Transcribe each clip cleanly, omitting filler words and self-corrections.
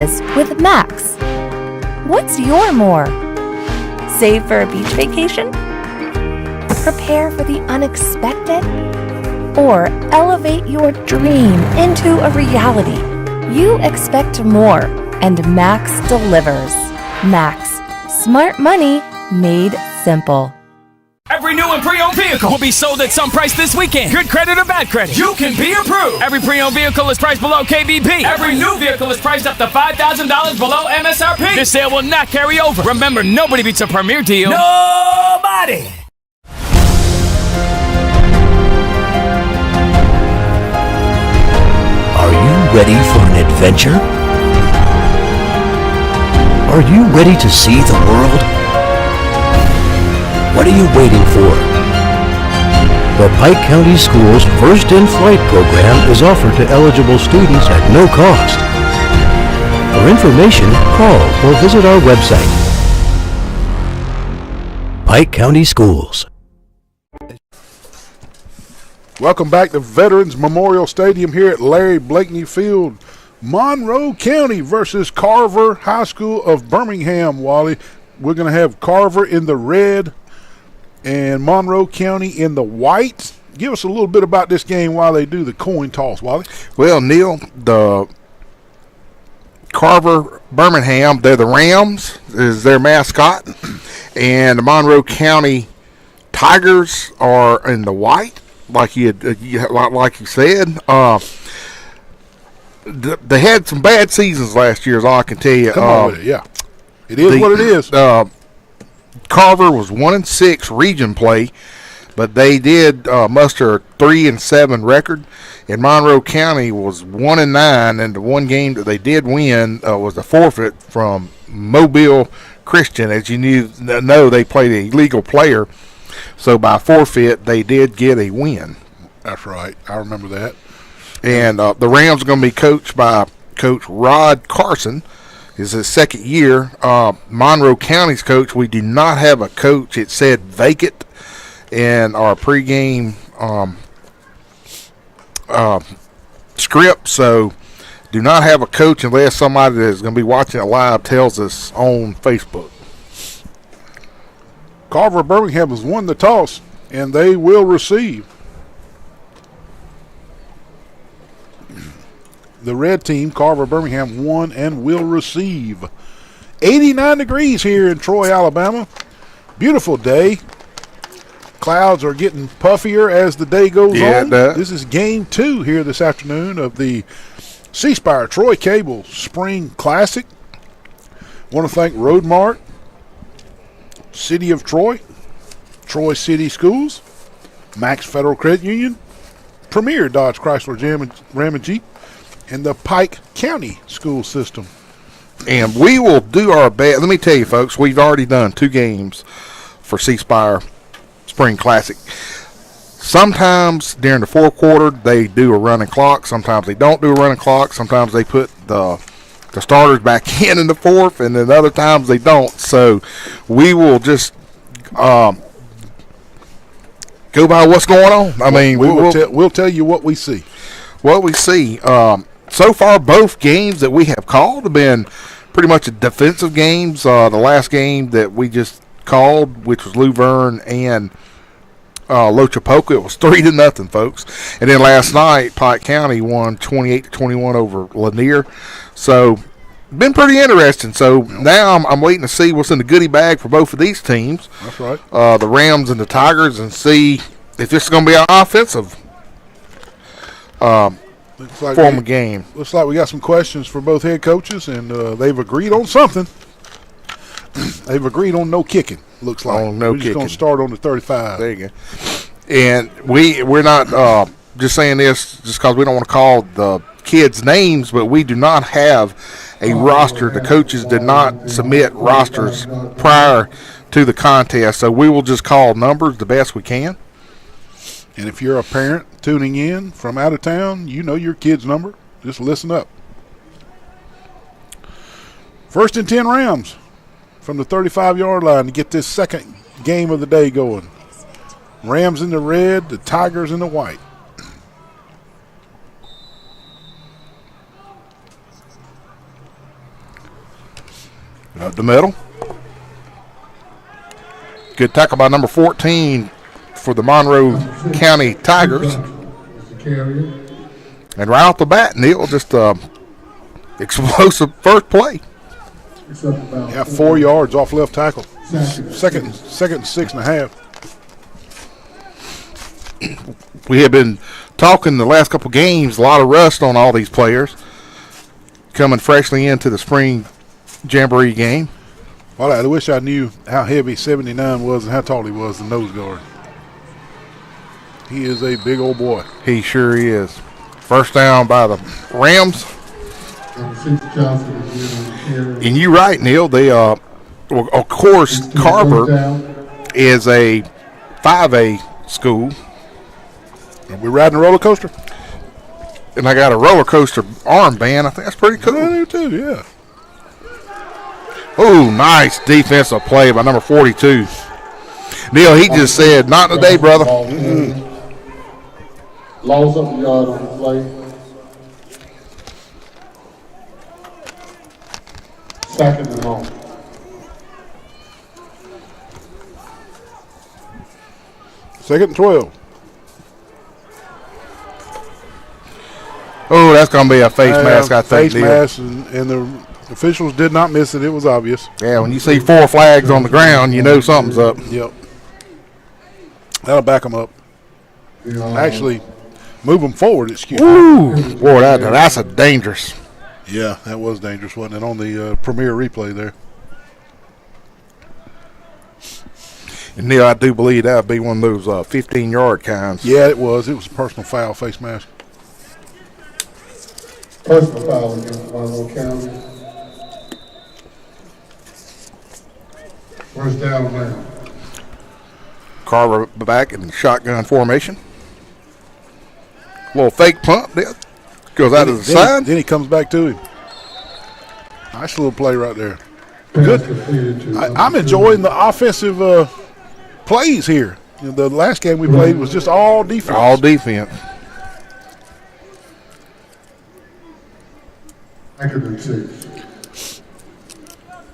with Max. What's your more? Save for a beach vacation? Prepare for the unexpected? Or elevate your dream into a reality? You expect more, and Max delivers. Max, smart money made simple. Every new and pre-owned vehicle will be sold at some price this weekend. Good credit or bad credit, you can be approved. Every pre-owned vehicle is priced below KBP. Every new vehicle is priced up to $5,000 below MSRP. This sale will not carry over. Remember, nobody beats a premier deal. Nobody! Are you ready for an adventure? Are you ready to see the world? What are you waiting for? The Pike County Schools First in Flight program is offered to eligible students at no cost. For information, call or visit our website. Pike County Schools. Welcome back to Veterans Memorial Stadium here at Larry Blakeney Field. Monroe County versus Carver High School of Birmingham, Wally. We're going to have Carver in the red and Monroe County in the white. Give us a little bit about this game while they do the coin toss, Wally. Well, Neil, the Carver-Birmingham, they're the Rams, is their mascot, and the Monroe County Tigers are in the white, like you said. They had some bad seasons last year, is all I can tell you. Come on with it, yeah. It is what it is. Carver was 1-6 region play, but they did muster a 3-7 record. And Monroe County was 1-9, and the one game that they did win was a forfeit from Mobile Christian. As you know, they played a legal player, so by forfeit they did get a win. That's right. I remember that. And the Rams are going to be coached by Coach Rod Carson. It's his second year. Monroe County's coach, we do not have a coach. It said vacant in our pregame script, so do not have a coach unless somebody that's going to be watching it live tells us on Facebook. Carver-Birmingham has won the toss, and they will receive. The red team, Carver-Birmingham, won and will receive. 89 degrees here in Troy, Alabama. Beautiful day. Clouds are getting puffier as the day goes on. This is game 2 here this afternoon of the Spire Troy Cable Spring Classic. Want to thank Roadmart, City of Troy, Troy City Schools, Max Federal Credit Union, Premier Dodge Chrysler Ram and Jeep, and the Pike County school system. And we will do our best. Let me tell you, folks, we've already done 2 games for C-Spire Spring Classic. Sometimes during the fourth quarter, they do a running clock. Sometimes they don't do a running clock. Sometimes they put the starters back in the fourth, and then other times they don't. So we will just go by what's going on. I mean, we'll tell you what we see. What we see. So far, both games that we have called have been pretty much defensive games. The last game that we just called, which was Luverne and Lochapoka, it was 3-0, folks. And then last night, Pike County won 28-21 over Lanier. So, been pretty interesting. So now I'm waiting to see what's in the goodie bag for both of these teams. That's right. The Rams and the Tigers, and see if this is going to be an offensive form of game. Looks like we got some questions for both head coaches, and they've agreed on something. They've agreed on no kicking, looks like. No We're just going to start on the 35. There you go. And we're not just saying this just because we don't want to call the kids names, but we do not have a roster. The coaches did not submit rosters prior to the contest, so we will just call numbers the best we can. And if you're a parent tuning in from out of town, you know your kid's number. Just listen up. 1st and 10 Rams from the 35-yard line to get this second game of the day going. Rams in the red, the Tigers in the white. Up the middle. Good tackle by number 14 for the Monroe County Tigers. And right off the bat, Neil, just explosive first play. Yeah, 4 yards off left tackle. Second and 6.5. We have been talking the last couple games, a lot of rust on all these players coming freshly into the spring jamboree game. Well, I wish I knew how heavy 79 was and how tall he was, the nose guard. He is a big old boy. He sure is. First down by the Rams. And you're right, Neil. They, well, of course, Carver is a 5A school. Are we riding a roller coaster? And I got a roller coaster armband. I think that's pretty cool. I do too, yeah. Oh, nice defensive play by number 42. Neil, he just said, not today, brother. Loss up the yard on the play. Second and long. Second and 12. Oh, that's going to be a face mask, I think, Face Neil. mask, and the officials did not miss it. It was obvious. Yeah, when you see 4 flags on the ground, you know something's up. Yep. That'll back them up. Actually, move them forward, excuse me. Ooh, boy, that's a dangerous. Yeah, that was dangerous, wasn't it, on the premier replay there. And Neil, I do believe that would be one of those 15-yard kinds. Yeah, it was. It was a personal foul, face mask. Personal foul against Monroe County. First down now. Carver back in shotgun formation. Little fake punt there. Goes out of the side. Then he comes back to him. Nice little play right there. Good. I'm enjoying the offensive plays here. You know, the last game we played was just all defense. All defense. Second and 6.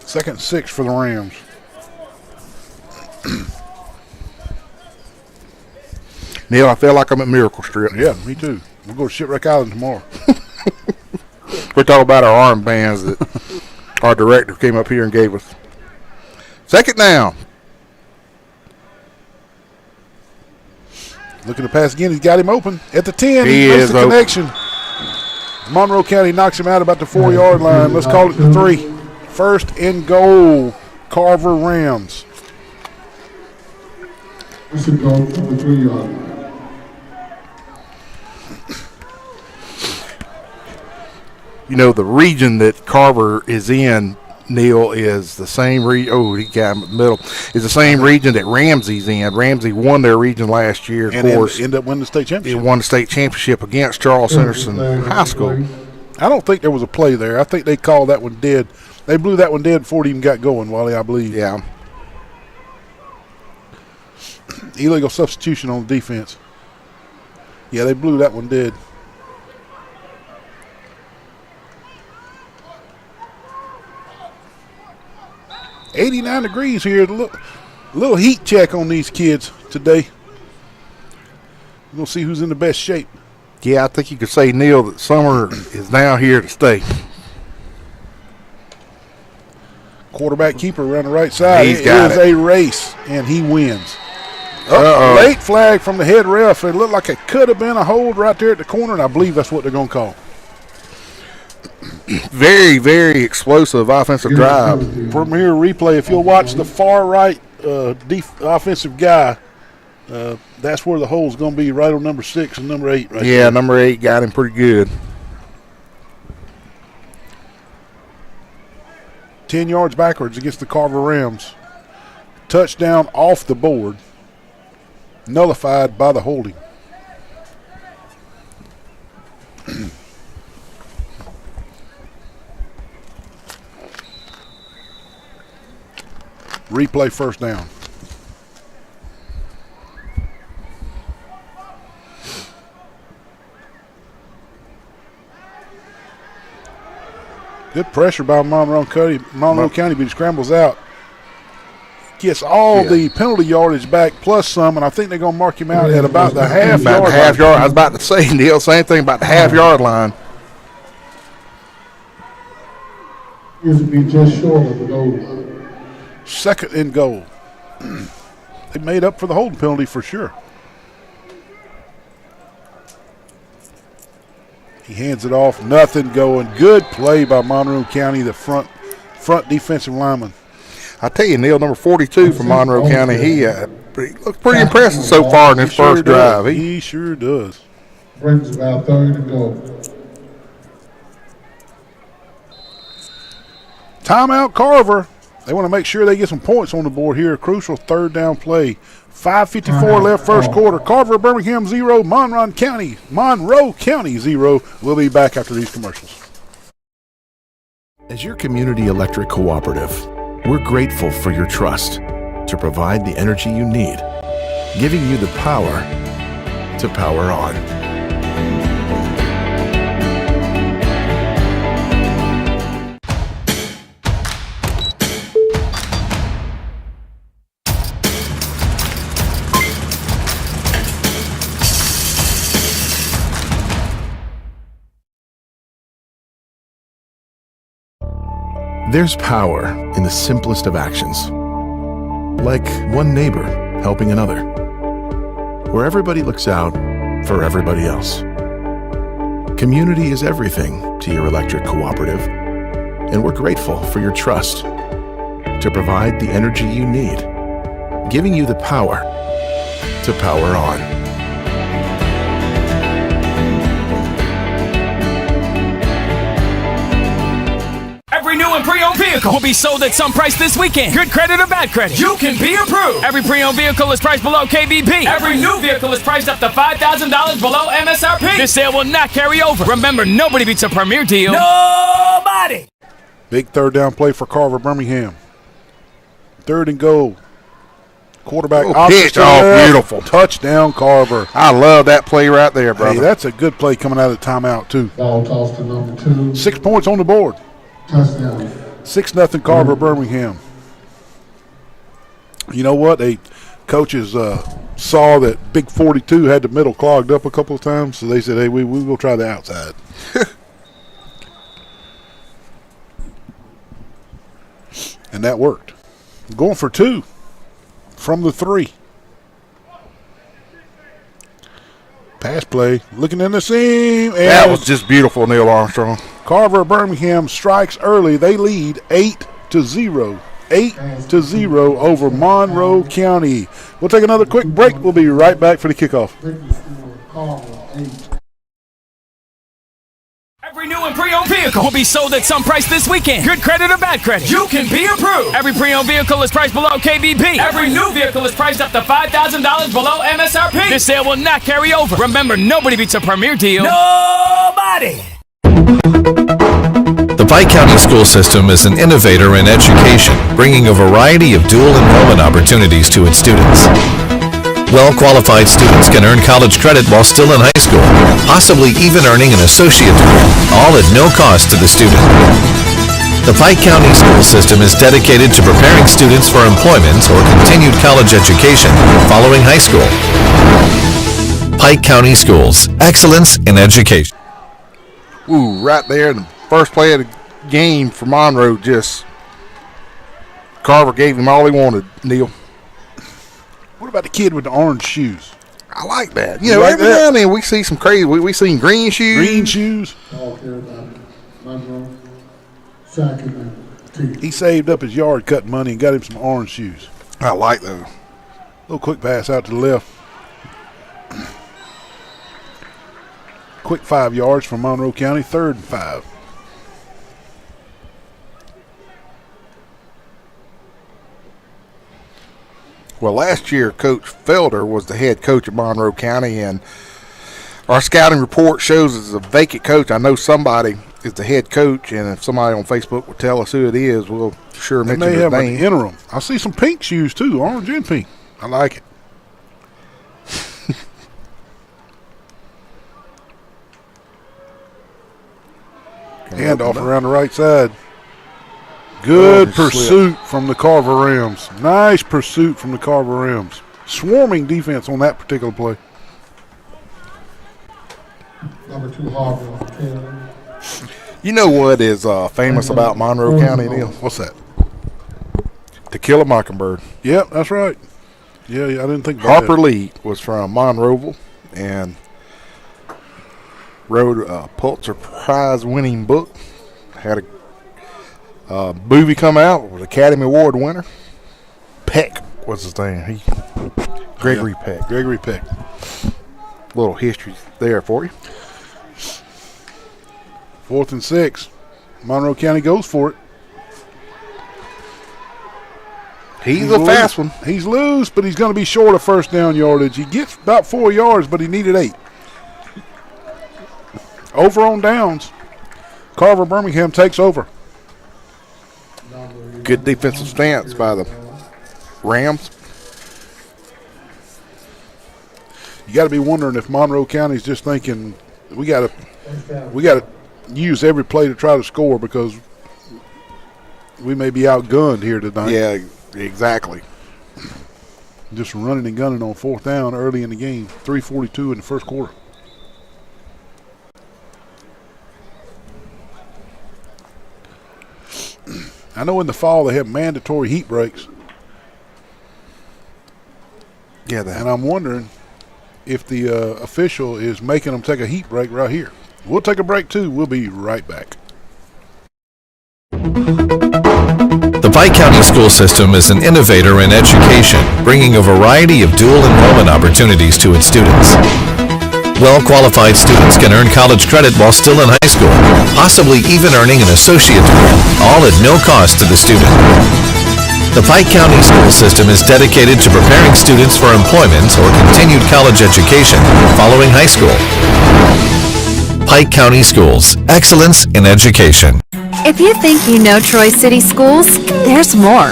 Second and 6 for the Rams. Neil, I feel like I'm at Miracle Strip. Yeah, me too. We'll go to Shipwreck Island tomorrow. We're talking about our armbands that our director came up here and gave us. Second down. Looking to pass again. He's got him open at the 10. He makes is the open. connection. Monroe County knocks him out about the 4-yard line. Let's call it the 3. First and goal, Carver Rams. This should go from the 3-yard line. You know, the region that Carver is in, Neil, is the same region. Oh, he got him in the middle. Is the same region that Ramsey's in. Ramsey won their region last year, of course. End up winning the state He championship. won the state championship against Charles Henderson High School. I don't think there was a play there. I think they called that one dead. They blew that one dead before it even got going, Wally, I believe. Yeah. Illegal substitution on the defense. Yeah, they blew that one dead. $89 degrees here. Little heat check on these kids today. We're going to see who's in the best shape. Yeah, I think you could say, Neil, that summer is now here to stay. Quarterback keeper around the right side. He's It got is it. a race, and he wins. Uh-oh. Late flag from the head ref. It looked like it could have been a hold right there at the corner, and I believe that's what they're going to call. Very, very explosive offensive drive. Premier replay, if you'll watch the far right offensive guy, that's where the hole's going to be, right on number 6 and number 8 right Yeah, there. number 8 got him pretty good. 10 yards backwards against the Carver Rams. Touchdown off the board. Nullified by the holding. Replay first down. Good pressure by Monroe County, but he scrambles out. Gets all the penalty yardage back plus some, and I think they're going to mark him out at about the half-yard line. I was about to say, Neil, same thing about the half-yard line. Is to be just short of the goal line. Second and goal. They made up for the holding penalty for sure. He hands it off, nothing going. Good play by Monroe County, the front defensive lineman. I tell you, Neil, number 42 from Monroe County, he looks pretty impressive so far in his first drive. He sure does. Brings about third and goal. Timeout, Carver. They want to make sure they get some points on the board here. Crucial third down play. 5:54 left first quarter. Carver-Birmingham 0, Monroe County 0. We'll be back after these commercials. As your community electric cooperative, we're grateful for your trust to provide the energy you need, giving you the power to power on. There's power in the simplest of actions, like one neighbor helping another, where everybody looks out for everybody else. Community is everything to your electric cooperative, and we're grateful for your trust to provide the energy you need, giving you the power to power on. Every new and pre-owned vehicle will be sold at some price this weekend. Good credit or bad credit, you can be approved. Every pre-owned vehicle is priced below KBP. Every new vehicle is priced up to $5,000 below MSRP. This sale will not carry over. Remember, nobody beats a premier deal. Nobody! Big third down play for Carver-Birmingham. Third and goal. Quarterback pitch. Oh, beautiful. Touchdown, Carver. I love that play right there, brother. Hey, that's a good play coming out of the timeout, too. Ball tossed to number 2. 6 points on the board. Touchdown. 6-0 Carver-Birmingham. You know what? Coaches saw that Big 42 had the middle clogged up a couple of times, so they said, hey, we will try the outside. And that worked. Going for 2 from the 3. Pass play, looking in the seam. And that was just beautiful, Neil Armstrong. Carver-Birmingham strikes early. They lead 8-0. 8-0 over Monroe County. We'll take another quick break. We'll be right back for the kickoff. Every new and pre-owned vehicle will be sold at some price this weekend. Good credit or bad credit, you can be approved. Every pre-owned vehicle is priced below KBP. Every new vehicle is priced up to $5,000 below MSRP. This sale will not carry over. Remember, nobody beats a premier deal. Nobody! The Pike County School System is an innovator in education, bringing a variety of dual enrollment opportunities to its students. Well-qualified students can earn college credit while still in high school, possibly even earning an associate degree, all at no cost to the student. The Pike County School System is dedicated to preparing students for employment or continued college education following high school. Pike County Schools, excellence in education. Ooh, right there in the first play of the game for Monroe, just Carver gave him all he wanted, Neil. What about the kid with the orange shoes? I like that. You know, like every now and then we see some crazy. We seen green shoes. Green shoes. Ball carried by Monroe. Second and 2. He saved up his yard cutting money and got him some orange shoes. I like those. Little quick pass out to the left. Quick 5 yards from Monroe County, 3rd and 5. Well, last year, Coach Felder was the head coach of Monroe County, and our scouting report shows it's a vacant coach. I know somebody is the head coach, and if somebody on Facebook will tell us who it is, we'll sure mention his name. They may have an interim. I see some pink shoes, too, orange and pink. I like it. Hand off around the right side. Good pursuit from the Carver-Rams. Nice pursuit from the Carver-Rams. Swarming defense on that particular play. Number 2, Harvard, 10. You know what is famous about Monroe County, Neil? What's that? To Kill a Mockingbird. Yep, that's right. Yeah, I didn't think about Harper that. Lee was from Monroeville and wrote a Pulitzer Prize winning book. Had a movie come out, was Academy Award winner. Peck was his name. Gregory Peck. Gregory Peck. Little history there for you. 4th and 6. Monroe County goes for it. He's a fast one. He's loose, but he's going to be short of first down yardage. He gets about 4 yards, but he needed 8. Over on downs. Carver-Birmingham takes over. Good defensive stance by the Rams. You got to be wondering if Monroe County's just thinking we got to use every play to try to score because we may be outgunned here tonight. Yeah, exactly. Just running and gunning on 4th down early in the game. 3:42 in the first quarter. I know in the fall they have mandatory heat breaks. Yeah, and I'm wondering if the official is making them take a heat break right here. We'll take a break too. We'll be right back. The Pike County school system is an innovator in education, bringing a variety of dual enrollment opportunities to its students. Well-qualified students can earn college credit while still in high school, possibly even earning an associate degree, all at no cost to the student. The Pike County school system is dedicated to preparing students for employment or continued college education following high school. Pike County Schools, excellence in education. If you think you know Troy City Schools, there's more.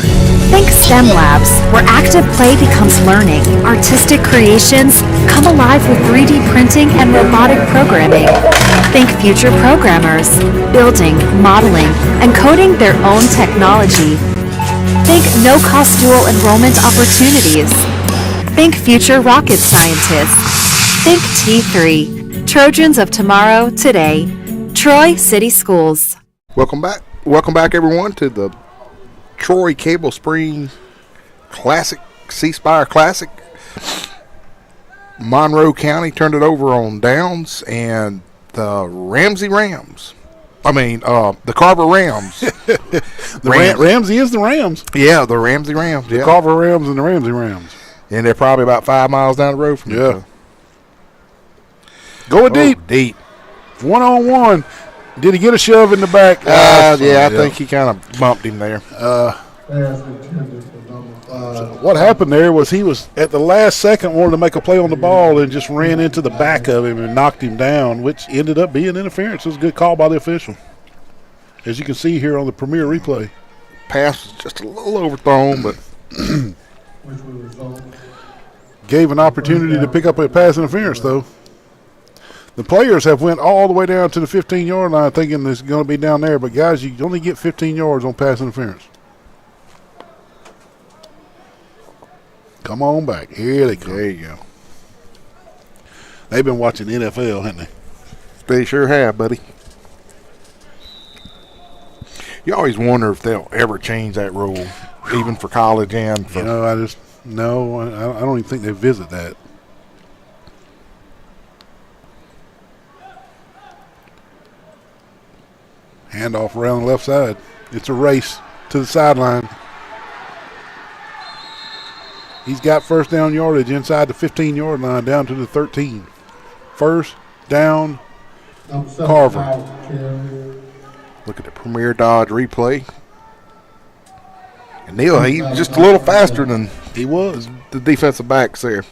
Think STEM labs, where active play becomes learning. Artistic creations come alive with 3D printing and robotic programming. Think future programmers, building, modeling, and coding their own technology. Think no-cost dual enrollment opportunities. Think future rocket scientists. Think T3, Trojans of tomorrow, today. Troy City Schools. Welcome back, everyone, to the Troy Cable Spring Classic, Spire Classic. Monroe County turned it over on downs, and the Carver Rams. Ramsey is the Rams. Yeah, the Ramsey Rams. Yeah. The Carver Rams and the Ramsey Rams. And they're probably about 5 miles down the road from each other. Going deep. Deep. 1-on-1. Did he get a shove in the back? I think he kind of bumped him there. What happened there was he was at the last second wanted to make a play on the ball and just ran into the back of him and knocked him down, which ended up being interference. It was a good call by the official. As you can see here on the premier replay. Pass was just a little overthrown, but gave an opportunity to pick up a pass interference, though. The players have went all the way down to the 15-yard line thinking it's going to be down there. But, guys, you only get 15 yards on pass interference. Come on back. Here they go. There you go. They've been watching NFL, haven't they? They sure have, buddy. You always wonder if they'll ever change that rule, even for college and for... I don't even think they visit that. Handoff around the left side. It's a race to the sideline. He's got first down yardage inside the 15-yard line down to the 13. First down, Carver. Look at the Premier Dodge replay. And Neil, he's just a little faster than he was. The defensive backs there.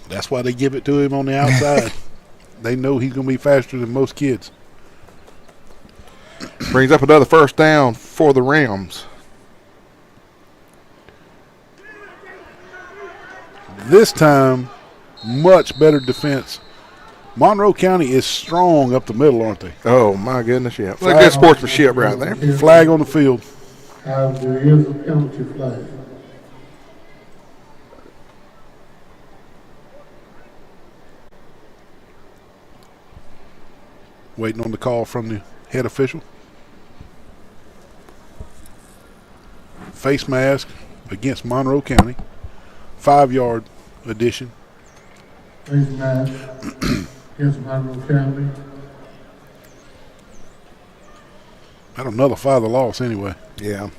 That's why they give it to him on the outside. They know he's going to be faster than most kids. Brings up another first down for the Rams. This time, much better defense Monroe County is strong up the middle, aren't they? Oh, my goodness, yeah. Look, good sportsmanship right there. Flag on the field. There is a penalty flag. Waiting on the call from the head official. Face mask against Monroe County. 5-yard addition. Face mask against Monroe County. That'll nullify the loss anyway. Yeah.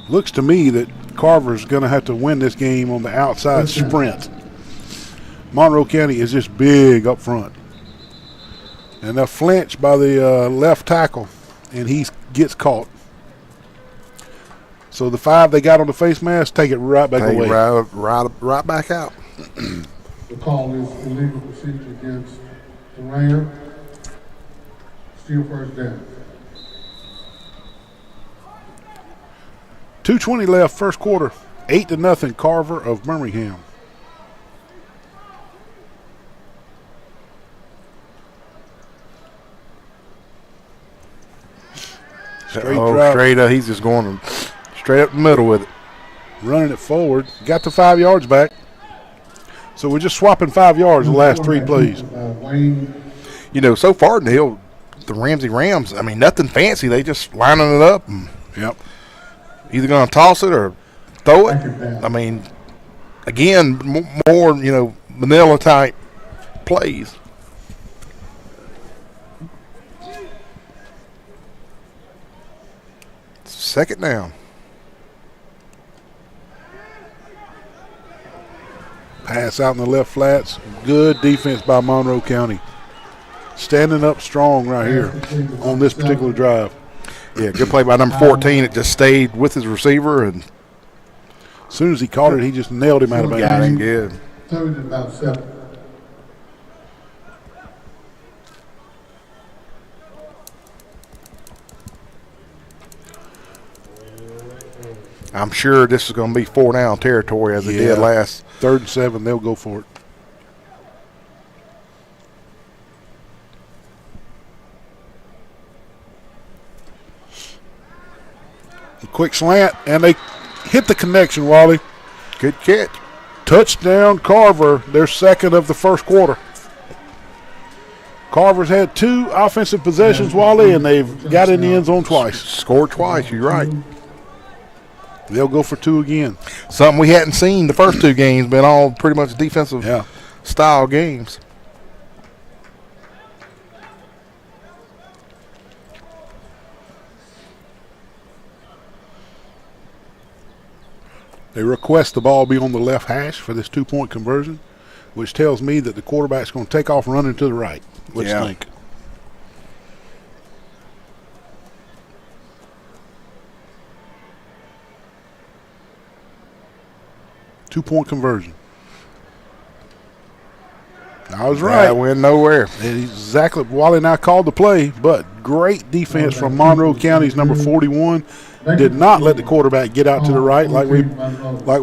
Looks to me that Carver's going to have to win this game on the outside sprint. Monroe County is just big up front. And they'll flinch by the left tackle, and he gets caught. So the 5 they got on the face mask, take it right back away. Right back out. The call is illegal procedure against the Ram. Still first down. 2:20 left, first quarter. 8-0 Carver of Birmingham. Straight drive. Straight. He's just going straight up the middle with it. Running it forward. Got the 5 yards back. So we're just swapping 5 yards the last 3 plays. You know, so far, Neil, the Ramsey Rams, I mean, nothing fancy. They just lining it up. And yep. Either going to toss it or throw it. I mean, again, more, vanilla type plays. Second down. Pass out in the left flats. Good defense by Monroe County. Standing up strong right here on this particular drive. Yeah, good play by number 14. It just stayed with his receiver, and as soon as he caught it, he just nailed him out of bounds. Got him good. Third and about 7. I'm sure this is going to be 4-down territory as it did last. 3rd and 7, they'll go for it. A quick slant, and they hit the connection, Wally. Good catch. Touchdown, Carver, their second of the first quarter. Carver's had 2 offensive possessions, Wally, and they've got in the end zone twice. Scored twice, you're right. They'll go for 2 again. Something we hadn't seen the first 2 games, been all pretty much defensive style games. They request the ball be on the left hash for this 2-point conversion, which tells me that the quarterback's going to take off running to the right. What do you think? Two-point conversion. I was right. That went nowhere. Exactly. Wally and I called the play, but great defense from Monroe County's number 41. Did not let the quarterback get out to the right like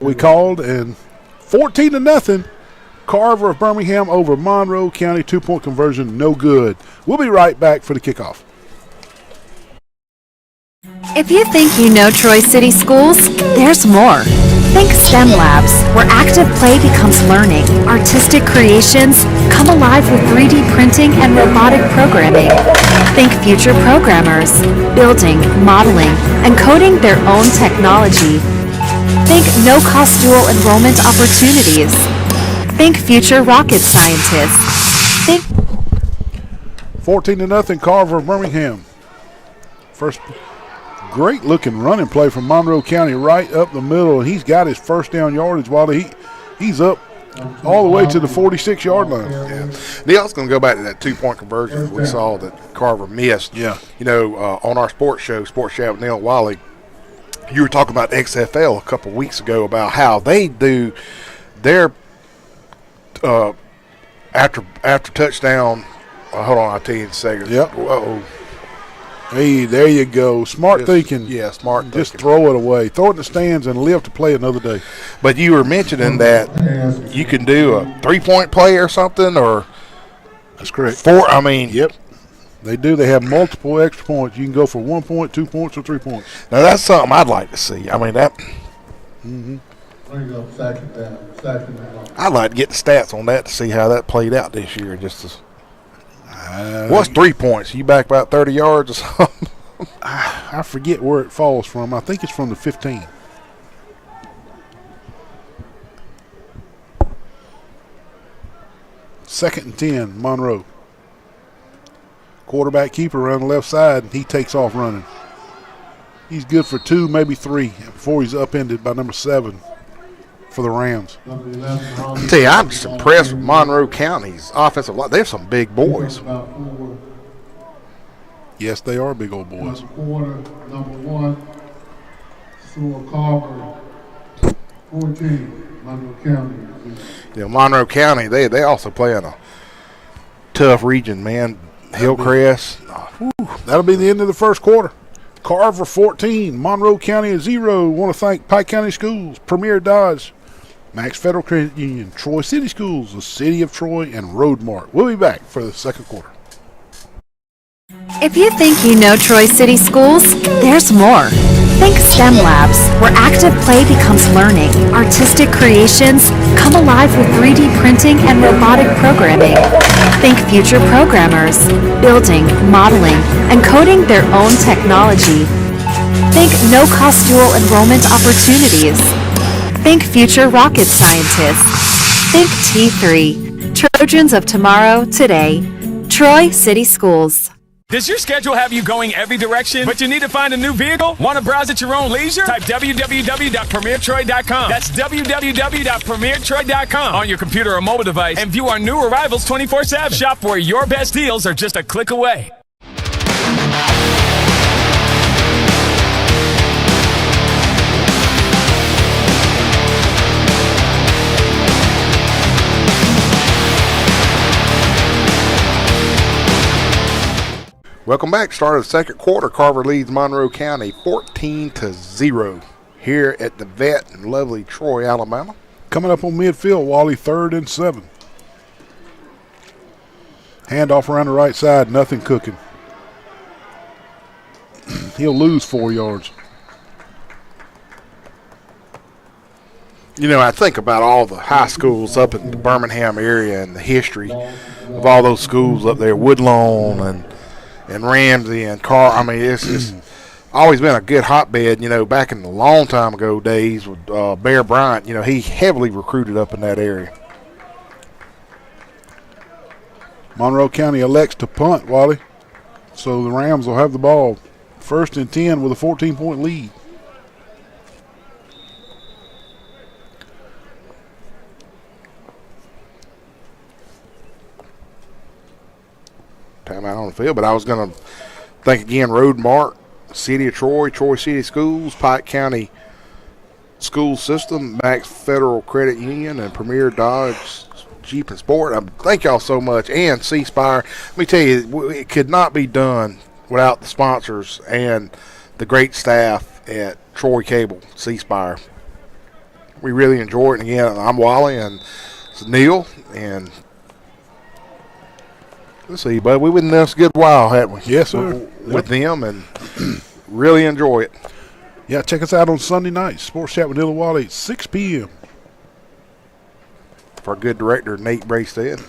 we called, and 14-0. Carver of Birmingham over Monroe County. 2-point conversion, no good. We'll be right back for the kickoff. If you think you know Troy City Schools, there's more. Think STEM Labs, where active play becomes learning. Artistic creations come alive with 3D printing and robotic programming. Think future programmers, building, modeling, and coding their own technology. Think no-cost dual enrollment opportunities. Think future rocket scientists. Think 14-0 Carver of Birmingham. First great looking running play from Monroe County right up the middle. He's got his first down yardage while he's up all the way to the 46-yard line. Yeah. Neil's going to go back to that 2-point conversion that we saw that Carver missed. Yeah. On our sports show with Neil Wiley, you were talking about XFL a couple weeks ago about how they do their after touchdown. Hold on, I'll tell you in a second. Yep. Uh-oh. Hey, there you go. Smart thinking. Yeah, smart thinking. Just throw it away. Throw it in the stands and live to play another day. But you were mentioning that you can do a 3-point play or something, or that's correct. 4. I mean, yep, they do. They have multiple extra points. You can go for 1 point, 2 points, or 3 points. Now that's something I'd like to see. I mean that. Bring up second down. I'd like to get the stats on that to see how that played out this year. Just as what's 3 points? You back about 30 yards or something? I forget where it falls from. I think it's from the 15. Second and 10, Monroe. Quarterback keeper around the left side, and he takes off running. He's good for 2, maybe 3, before he's upended by number 7 for the Rams. I tell you, I'm just impressed with Monroe County's offensive line. They have some big boys. Yes, they are big old boys. Quarter, number 1, Carver, 14, Monroe County. You know, Monroe County, they also play in a tough region, man. Hillcrest. That'll be the end of the first quarter. Carver 14, Monroe County 0. Want to thank Pike County Schools, Premier Dodge, Max Federal Credit Union, Troy City Schools, the City of Troy, and Roadmark. We'll be back for the second quarter. If you think you know Troy City Schools, there's more. Think STEM Labs, where active play becomes learning. Artistic creations come alive with 3D printing and robotic programming. Think future programmers, building, modeling, and coding their own technology. Think no-cost dual enrollment opportunities. Think future rocket scientists. Think T3, Trojans of tomorrow, today. Troy City Schools. Does your schedule have you going every direction, but you need to find a new vehicle? Want to browse at your own leisure? Type www.premiertroy.com. That's www.premiertroy.com on your computer or mobile device and view our new arrivals 24/7. Shop where your best deals are just a click away. Welcome back. Start of the second quarter. Carver leads Monroe County 14-0 here at the Vet in lovely Troy, Alabama. Coming up on midfield, Wally, 3rd and 7. Handoff around the right side, nothing cooking. He'll lose 4 yards. You know, I think about all the high schools up in the Birmingham area and the history of all those schools up there, Woodlawn and Ramsey and Carr. I mean, it's always been a good hotbed. You know, back in the long time ago days with Bear Bryant, you know, he heavily recruited up in that area. Monroe County elects to punt, Wally. So the Rams will have the ball. 1st and 10 with a 14-point lead. Time out on the field, but I was going to think again, Roadmark, City of Troy, Troy City Schools, Pike County School System, Max Federal Credit Union, and Premier Dodge Jeep and Sport. Thank y'all so much, and C-Spire. Let me tell you, it could not be done without the sponsors and the great staff at Troy Cable, C-Spire. We really enjoy it, and again, I'm Wally, and it's Neil, and let's see, bud. We've been in this a good while, haven't we? Yes, sir. With them, and really enjoy it. Yeah, check us out on Sunday nights. Sports Chat with Neil and Wally at 6 p.m. For our good director, Nate Braystead.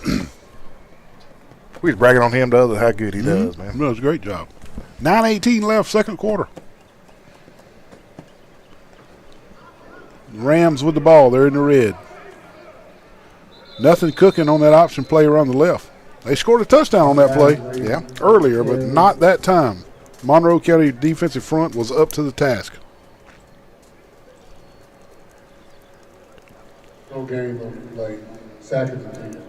We was bragging on him the other how good he does, man. Does a great job. 9:18 left, second quarter. Rams with the ball. They're in the red. Nothing cooking on that option play around the left. They scored a touchdown on that play earlier, but not that time. Monroe County defensive front was up to the task. No game of like second and 10.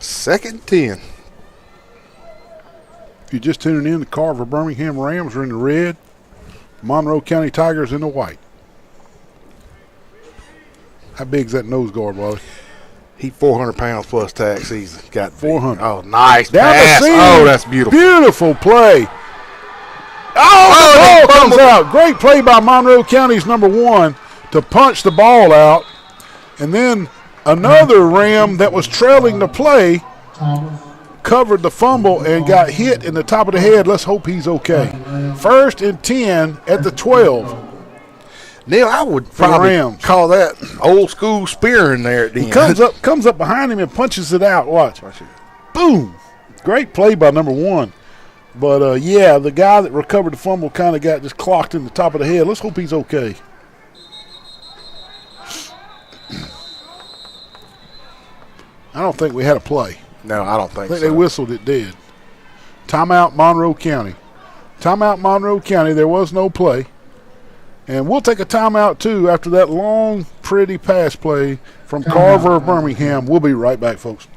Second 10. If you're just tuning in, the Carver-Birmingham Rams are in the red. Monroe County Tigers in the white. How big is that nose guard, Wally? He 400 pounds plus tax. He's got 400. Oh, nice Down pass. the seam. Oh, that's beautiful. Beautiful play. Oh, the ball comes out. Great play by Monroe County's number 1 to punch the ball out. And then another Ram that was trailing the play covered the fumble and got hit in the top of the head. Let's hope he's okay. 1st and 10 at the 12. Neil, I would the probably Rams. call that old school spearing there at the end. Comes up behind him and punches it out. Watch. Boom. Great play by number 1. But, yeah, the guy that recovered the fumble kind of got just clocked in the top of the head. Let's hope he's okay. I don't think we had a play. No, I don't think so. I think they whistled it dead. Timeout, Monroe County. Timeout, Monroe County. There was no play. And we'll take a timeout, too, after that long, pretty pass play from Carver-Birmingham. We'll be right back, folks.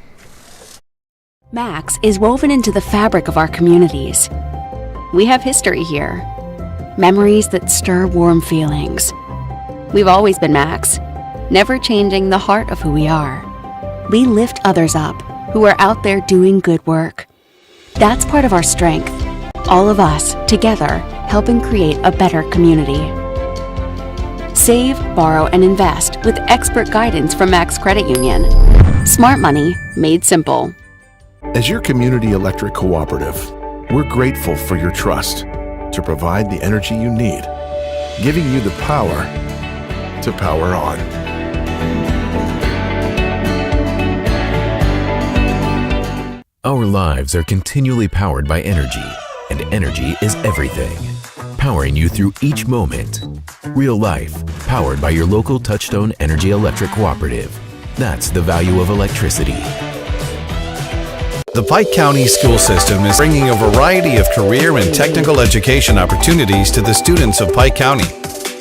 Max is woven into the fabric of our communities. We have history here. Memories that stir warm feelings. We've always been Max, never changing the heart of who we are. We lift others up who are out there doing good work. That's part of our strength. All of us, together, helping create a better community. Save, borrow, and invest with expert guidance from Max Credit Union. Smart money made simple. As your community electric cooperative, we're grateful for your trust to provide the energy you need, giving you the power to power on. Our lives are continually powered by energy, and energy is everything. Powering you through each moment. Real life, powered by your local Touchstone Energy Electric Cooperative. That's the value of electricity. The Pike County School System is bringing a variety of career and technical education opportunities to the students of Pike County.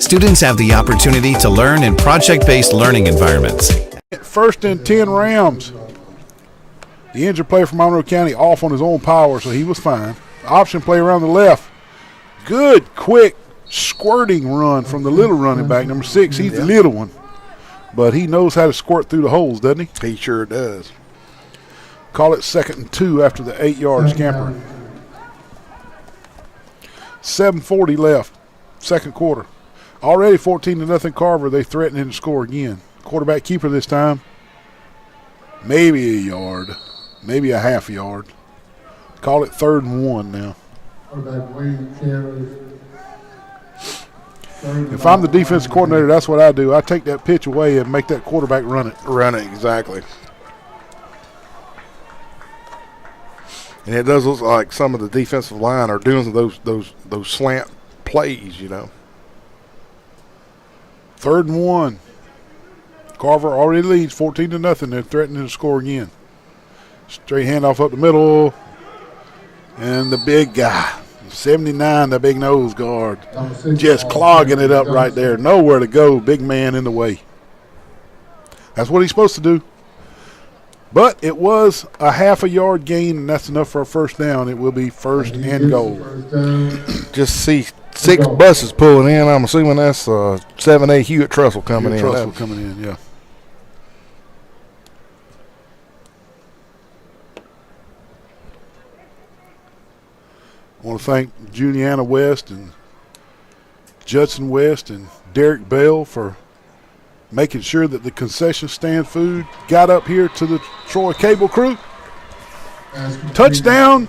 Students have the opportunity to learn in project-based learning environments. 1st and 10 Rams. The injured player from Monroe County off on his own power, so he was fine. Option play around the left. Good, quick, squirting run from the little running back, number 6. He's the little one. But he knows how to squirt through the holes, doesn't he? He sure does. Call it 2nd and 2 after the 8-yard scamper. 7:40 left, 2nd quarter. Already 14-0 Carver. They threaten him to score again. Quarterback keeper this time. Maybe a yard, maybe a half yard. Call it 3rd and 1 now. If I'm the defensive coordinator, that's what I do. I take that pitch away and make that quarterback run it. Run it, exactly. And it does look like some of the defensive line are doing those slant plays, you know. 3rd and 1. Carver already leads 14-0. They're threatening to score again. Straight handoff up the middle. And the big guy, 79, the big nose guard, just clogging it up right there. Nowhere to go. Big man in the way. That's what he's supposed to do. But it was a half a yard gain, and that's enough for a 1st down. It will be 1st and goal. Just see 6 buses pulling in. I'm assuming that's 7A Hewitt Trussell coming in. Trussell coming in, yeah. I want to thank Juliana West and Judson West and Derek Bell for making sure that the concession stand food got up here to the Troy Cable crew. Touchdown,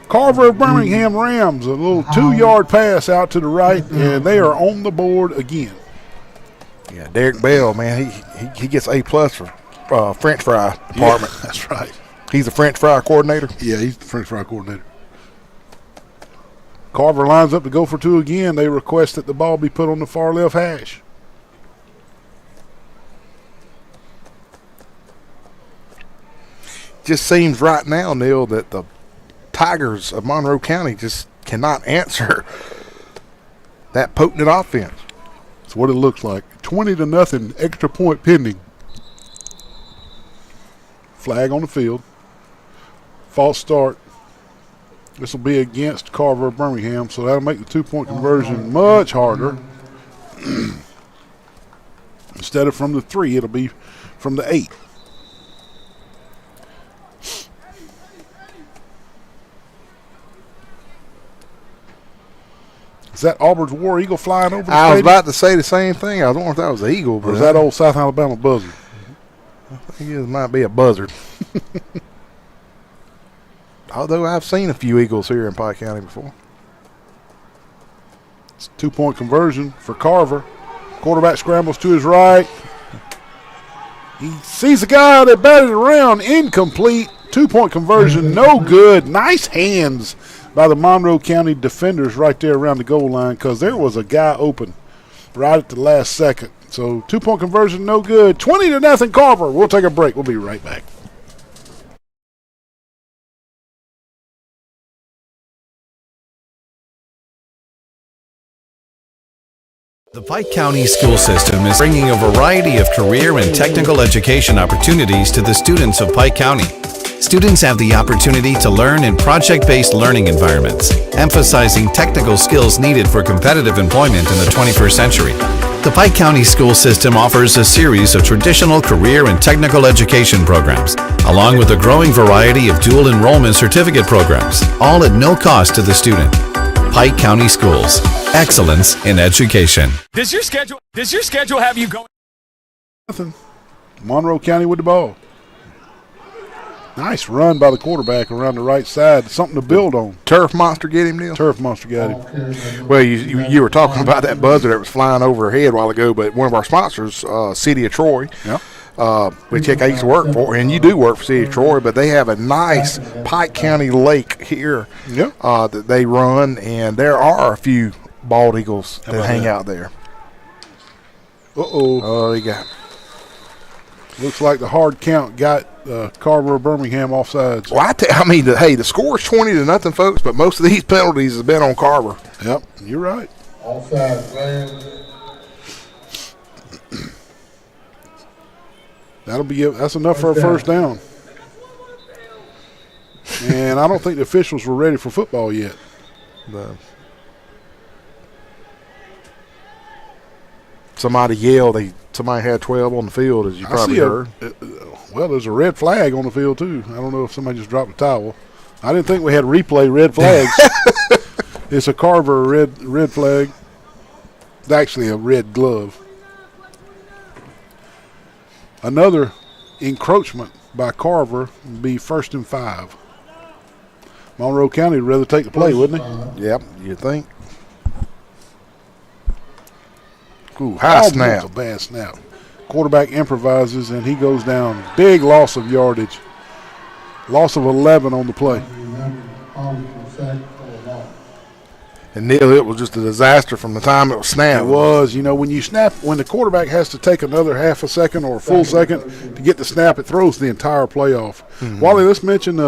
Carver-Birmingham Rams. A little 2-yard pass out to the right, and they are on the board again. Yeah, Derek Bell, man, he gets A+ for French fry department. Yeah, that's right. He's the French fry coordinator? Yeah, he's the French fry coordinator. Carver lines up to go for 2 again. They request that the ball be put on the far left hash. Just seems right now, Neil, that the Tigers of Monroe County just cannot answer that potent offense. That's what it looks like. 20-0, extra point pending. Flag on the field. False start. This will be against Carver-Birmingham, so that'll make the 2-point conversion much harder. instead of from the 3. It'll be from the 8. Is that Auburn's War Eagle flying over the I was stadium? about to say the same thing. I don't know if that was an eagle, but Or is that old South Alabama buzzard? I think it might be a buzzard. Although I've seen a few eagles here in Pike County before. It's a 2-point conversion for Carver. Quarterback scrambles to his right. He sees a guy that batted around, incomplete. 2-point conversion, no good. Nice hands by the Monroe County defenders right there around the goal line, because there was a guy open right at the last second. So 2-point conversion, no good. 20-0 Carver. We'll take a break. We'll be right back. The Pike County school system is bringing a variety of career and technical education opportunities to the students of Pike County. Students have the opportunity to learn in project-based learning environments, emphasizing technical skills needed for competitive employment in the 21st century. The Pike County school system offers a series of traditional career and technical education programs, along with a growing variety of dual enrollment certificate programs, all at no cost to the student. Pike County Schools. Excellence in education. Does your schedule have you going? Nothing. Monroe County with the ball. Nice run by the quarterback around the right side. Something to build on. Turf monster get him, Neil? Turf monster got him. Well, you were talking about that buzzard that was flying over her head a while ago, but one of our sponsors, City of Troy, which I used to work for, and you do work for City of Troy, but they have a nice Pike County lake here that they run, and there are a few bald eagles that hang out there. Oh, they got. Looks like the hard count got Carver-Birmingham offsides. Well, the score is 20-0, folks, but most of these penalties have been on Carver. Yep, you're right. Offside flag. That's enough for a first down. And I don't think the officials were ready for football yet. Somebody yelled. Somebody had 12 on the field, as you probably heard. Well, there's a red flag on the field, too. I don't know if somebody just dropped a towel. I didn't think we had replay red flags. It's a Carver red flag. It's actually a red glove. Another encroachment by Carver would be 1st and 5. Monroe County would rather take the play, wouldn't they? Yep, you'd think. Ooh, high snap. A bad snap. Quarterback improvises, and he goes down. Big loss of yardage. Loss of 11 on the play. And Neil, it was just a disaster from the time it was snapped. It was. When you snap, when the quarterback has to take another half a second or a full second to get the snap, it throws the entire play off. Mm-hmm. Wally, let's mention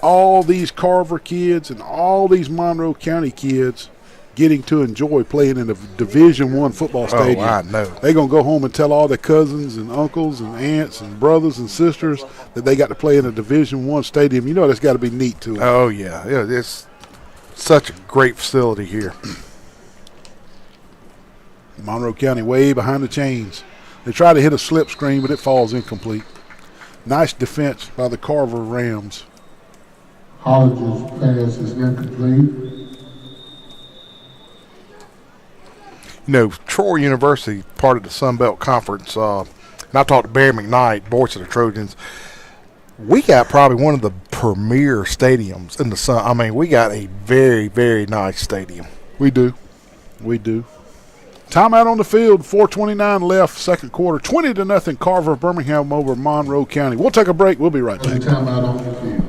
all these Carver kids and all these Monroe County kids getting to enjoy playing in a Division I football stadium. Oh, I know. They're going to go home and tell all their cousins and uncles and aunts and brothers and sisters that they got to play in a Division I stadium. That's got to be neat to them. Oh, yeah. It's such a great facility here. Monroe County way behind the chains. They try to hit a slip screen, but it falls incomplete. Nice defense by the Carver Rams. College's pass is incomplete. Troy University, part of the Sun Belt Conference, and I talked to Barry McKnight, voice of the Trojans. We got probably one of the premier stadiums in the Sun. I mean, we got a very, very nice stadium. We do. Timeout on the field, 4:29 left, second quarter. 20-0 Carver-Birmingham over Monroe County. We'll take a break. We'll be right back. Timeout on the field.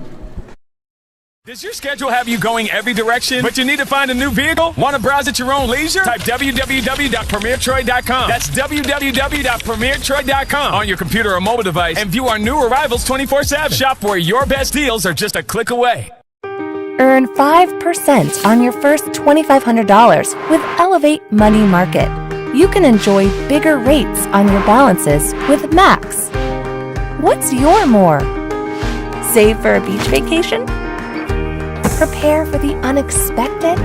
Does your schedule have you going every direction, but you need to find a new vehicle? Want to browse at your own leisure? Type www.premiertroy.com. That's www.premiertroy.com on your computer or mobile device and view our new arrivals 24/7. Shop where your best deals are just a click away. Earn 5% on your first $2,500 with Elevate Money Market. You can enjoy bigger rates on your balances with Max. What's your more? Save for a beach vacation? Prepare for the unexpected?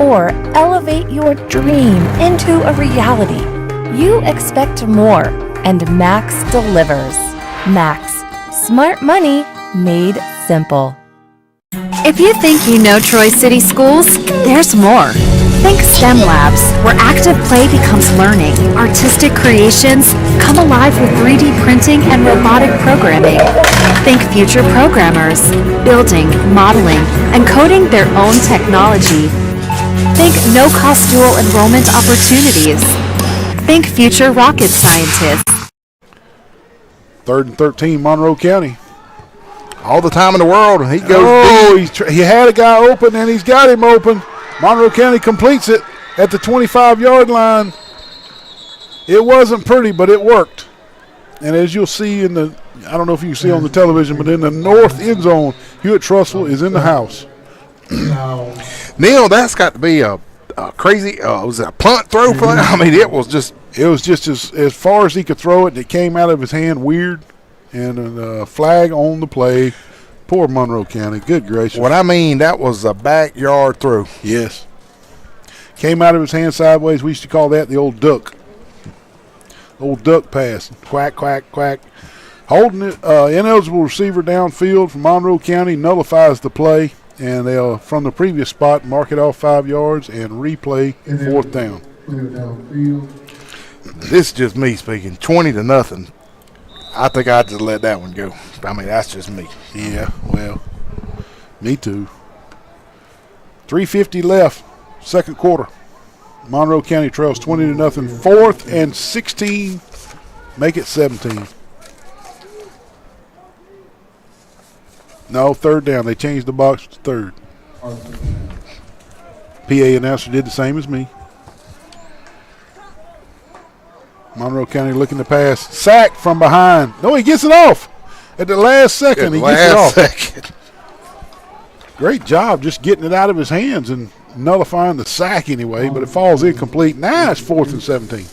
Or elevate your dream into a reality? You expect more, and Max delivers. Max, smart money made simple. If you think you know Troy City Schools, there's more. Think STEM labs, where active play becomes learning. Artistic creations come alive with 3D printing and robotic programming. Think future programmers, building, modeling, and coding their own technology. Think no-cost dual enrollment opportunities. Think future rocket scientists. 3rd and 13, Monroe County. All the time in the world, and he goes. Oh, he had a guy open, and he's got him open. Monroe County completes it at the 25-yard line. It wasn't pretty, but it worked. And as you'll see in the, I don't know if you can see on the television, but in the north end zone, Hewitt Trussell is in the house. Neil, that's got to be a crazy. Was it a punt throw for that? I mean, it was just as far as he could throw it, and it came out of his hand weird. And a flag on the play. Poor Monroe County. Good gracious. What I mean, that was a backyard throw. Yes. Came out of his hand sideways. We used to call that the old duck. Old duck pass. Quack, quack, quack. Holding it, ineligible receiver downfield from Monroe County nullifies the play. And they'll, from the previous spot, mark it off 5 yards and replay 4th down. This is just me speaking. 20-0. I think I just let that one go. I mean, that's just me. Yeah, well, me too. 3:50 left, 2nd quarter. Monroe County trails 20-0. 4th and 16. Make it 17. No, 3rd down. They changed the box to 3rd. PA announcer did the same as me. Monroe County looking to pass. Sacked from behind. No, he gets it off. At the last second, he gets it off. Second. Great job just getting it out of his hands and nullifying the sack anyway, but it falls incomplete. Now it's 4th and 17.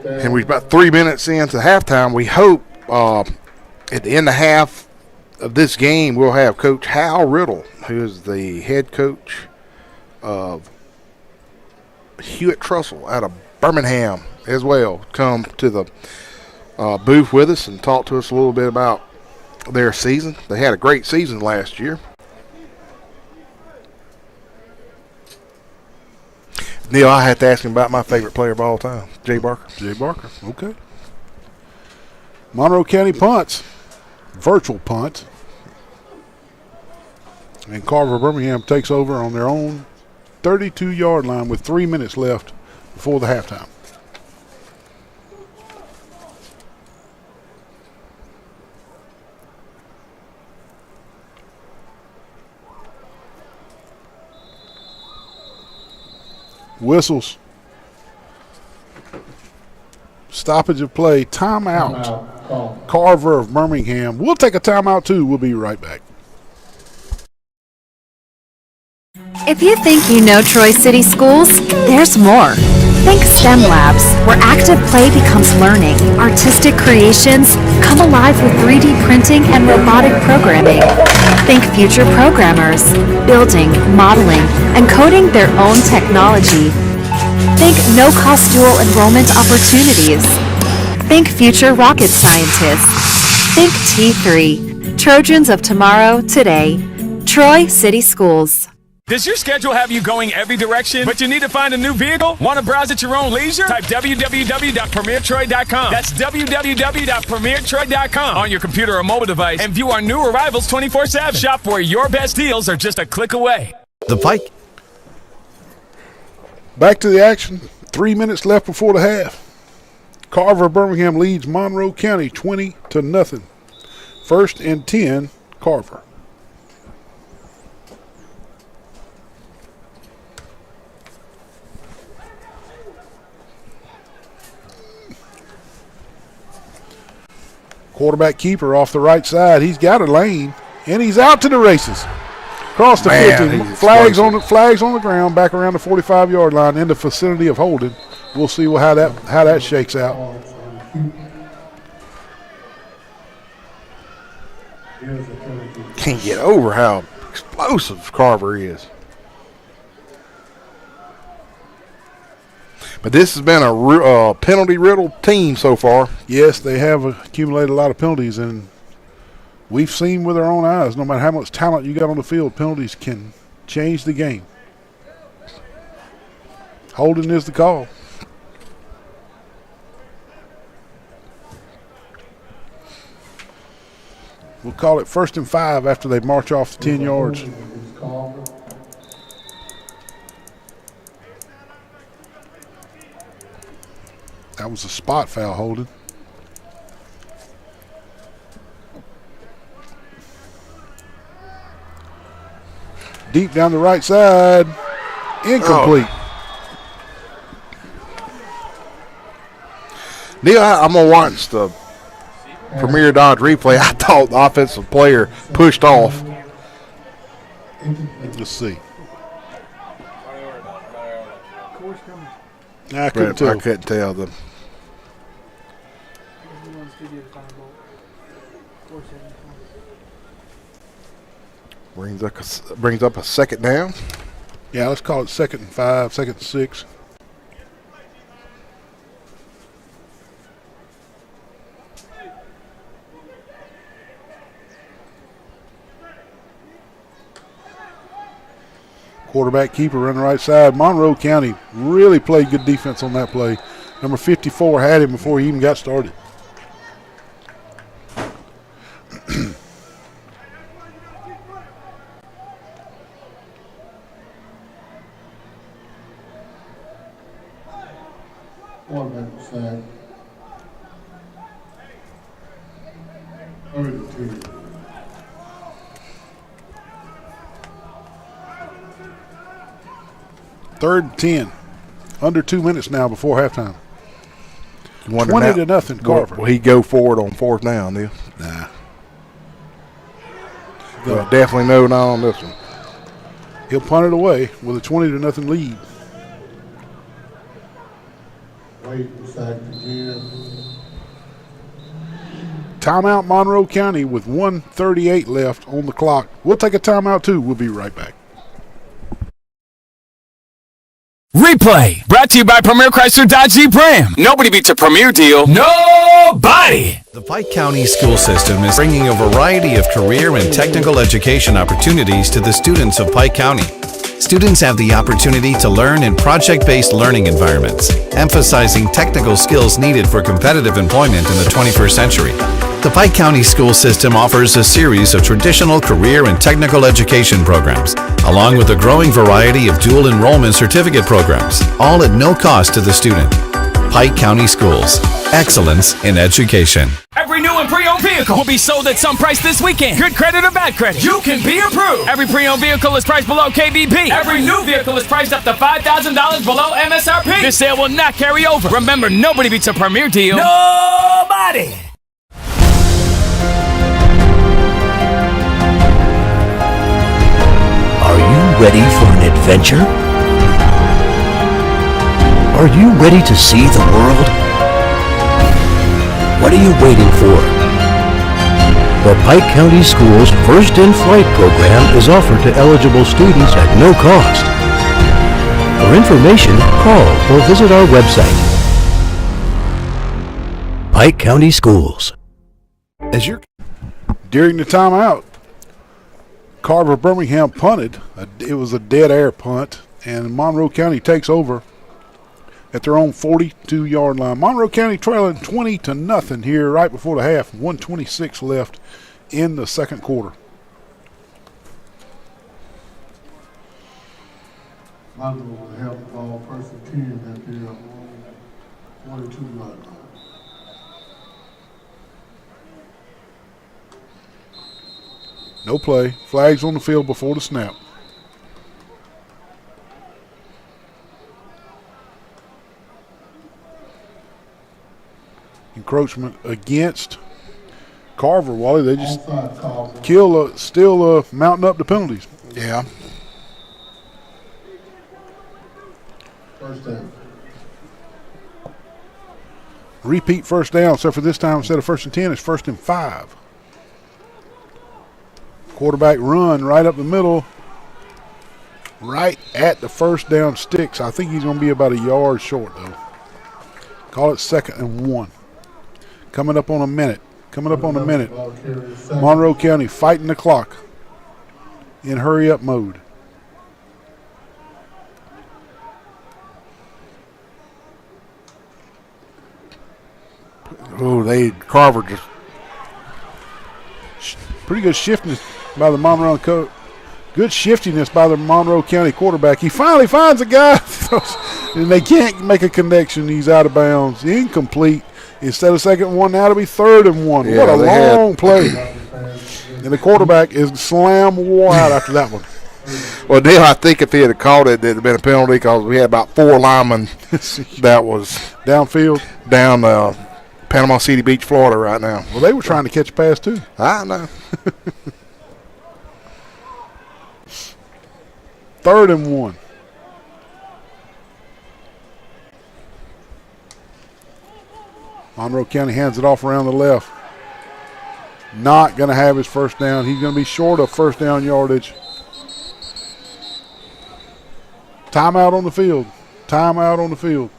And we're about 3 minutes into halftime. We hope at the end of half of this game, we'll have Coach Hal Riddle, who is the head coach of Hewitt Trussell out of Birmingham as well, come to the booth with us and talk to us a little bit about their season. They had a great season last year. Neil, I had to ask him about my favorite player of all time, Jay Barker. Jay Barker, okay. Monroe County punts, virtual punt. And Carver-Birmingham takes over on their own 32-yard line with 3 minutes left before the halftime. Whistles. Stoppage of play. Timeout. Carver of Birmingham. We'll take a timeout too. We'll be right back. If you think you know Troy City Schools, there's more. Think STEM labs, where active play becomes learning. Artistic creations come alive with 3D printing and robotic programming. Think future programmers, building, modeling, and coding their own technology. Think no-cost dual enrollment opportunities. Think future rocket scientists. Think T3, Trojans of tomorrow, today. Troy City Schools. Does your schedule have you going every direction, but you need to find a new vehicle? Want to browse at your own leisure? Type www.premiertroy.com. That's www.premiertroy.com on your computer or mobile device and view our new arrivals 24/7. Shop where your best deals are just a click away. The Pike. Back to the action. 3 minutes left before the half. Carver-Birmingham leads Monroe County 20-0. 1st and 10, Carver. Quarterback keeper off the right side. He's got a lane, and he's out to the races. Across the 50. Flags on the ground, back around the 45-yard line in the vicinity of holding. We'll see how that shakes out. Can't get over how explosive Carver is. But this has been a penalty-riddled team so far. Yes, they have accumulated a lot of penalties, and we've seen with our own eyes, no matter how much talent you got on the field, penalties can change the game. Holding is the call. We'll call it 1st and 5 after they march off the 10 yards. That was a spot foul holding. Deep down the right side. Incomplete. Neil, I'm going to watch the Premier Dodge replay. I thought the offensive player pushed off. Let's see. I couldn't tell. I couldn't tell them. Brings up a second down. Yeah, let's call it 2nd and 5, 2nd and 6. Quarterback keeper run the right side. Monroe County really played good defense on that play. Number 54 had him before he even got started. Quarterback sack. 32. Third and 10. Under 2 minutes now before halftime. 20 to nothing, Carver. Will he go forward on 4th down, Neil? Nah. Well, definitely no, not on this one. He'll punt it away with a 20 to nothing lead. Wait, sack again. Timeout Monroe County with 1:38 left on the clock. We'll take a timeout too. We'll be right back. Replay, brought to you by Premier Chrysler Dodge Jeep Ram. Nobody beats a Premier deal. Nobody! The Pike County School System is bringing a variety of career and technical education opportunities to the students of Pike County. Students have the opportunity to learn in project-based learning environments, emphasizing technical skills needed for competitive employment in the 21st century. The Pike County School System offers a series of traditional career and technical education programs, along with a growing variety of dual enrollment certificate programs, all at no cost to the student. Pike County Schools. Excellence in education. Every new and pre-owned vehicle will be sold at some price this weekend. Good credit or bad credit, you can be approved. Every pre-owned vehicle is priced below KBP. Every new vehicle is priced up to $5,000 below MSRP. This sale will not carry over. Remember, nobody beats a Premier deal. Nobody! Are you ready for an adventure? Are you ready to see the world? What are you waiting for? The Pike County Schools First in Flight program is offered to eligible students at no cost. For information, call or visit our website. Pike County Schools. During the timeout, Carver-Birmingham punted. It was a dead air punt, and Monroe County takes over at their own 42-yard line. Monroe County trailing 20 to nothing here right before the half. 1:26 left in the second quarter. Monroe will have the ball first and 10 at their own 42-yard line. No play. Flags on the field before the snap. Encroachment against Carver, Wally. They just still mounting up the penalties. Yeah. First down. Repeat first down, so for this time instead of 1st and 10, it's 1st and 5. Quarterback run right up the middle. Right at the first down sticks. I think he's going to be about a yard short, though. Call it 2nd and 1. Coming up on a minute. Monroe County fighting the clock in hurry-up mode. Oh, Carver just pretty good shiftiness by the Monroe Good shiftiness by the Monroe County quarterback. He finally finds a guy, and they can't make a connection. He's out of bounds. Incomplete. Instead of 2nd and 1, now it'll be 3rd and 1. Yeah, what a long play. And the quarterback is slam wide after that one. Well, Neil, I think if he had called it, it'd have been a penalty because we had about 4 linemen that was downfield, down Panama City Beach, Florida right now. Well, they were trying to catch a pass too. I know. 3rd and 1. Monroe County hands it off around the left. Not going to have his first down. He's going to be short of first down yardage. Timeout on the field.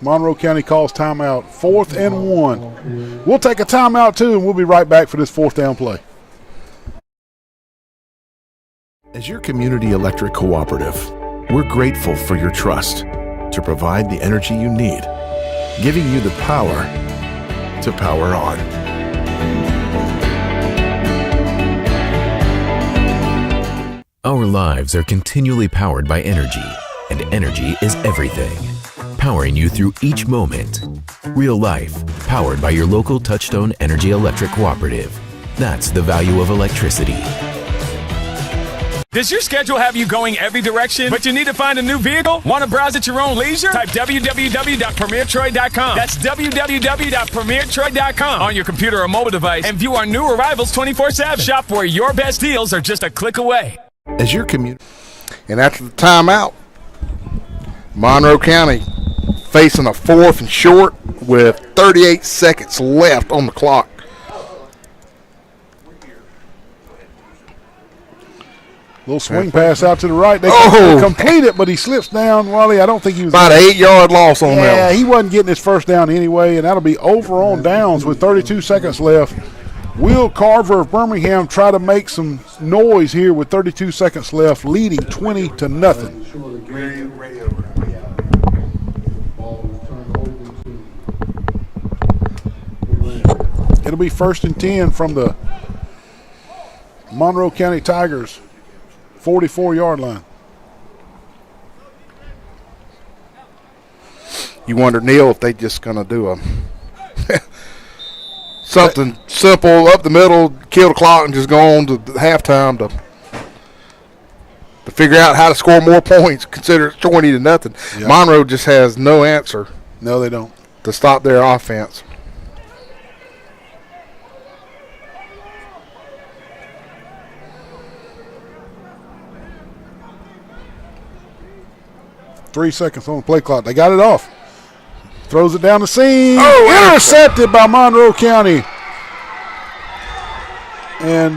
Monroe County calls timeout. 4th and 1. We'll take a timeout too, and we'll be right back for this 4th down play. As your community electric cooperative, we're grateful for your trust to provide the energy you need, giving you the power to power on. Our lives are continually powered by energy, and energy is everything. Powering you through each moment. Real life, powered by your local Touchstone Energy Electric Cooperative. That's the value of electricity. Does your schedule have you going every direction, but you need to find a new vehicle? Want to browse at your own leisure? Type www.premiertroy.com. That's www.premiertroy.com on your computer or mobile device and view our new arrivals 24/7. Shop where your best deals are just a click away. As your community. And after the timeout, Monroe County facing a 4th and short with 38 seconds left on the clock. Little swing pass out to the right. They complete it, but he slips down. Wally, I don't think he was. About an 8-yard loss on that. Yeah, he wasn't getting his first down anyway, and that'll be over on downs with 32 seconds left. Will Carver of Birmingham try to make some noise here with 32 seconds left, leading 20-0. It'll be 1st and 10 from the Monroe County Tigers. 44-yard line. You wonder, Neil, if they just going to do a something simple up the middle, kill the clock, and just go on to halftime to figure out how to score more points. Consider it 20-0. Yep. Monroe just has no answer. No, they don't. To stop their offense. Three seconds on the play clock. They got it off. Throws it down the seam. Intercepted by Monroe County. And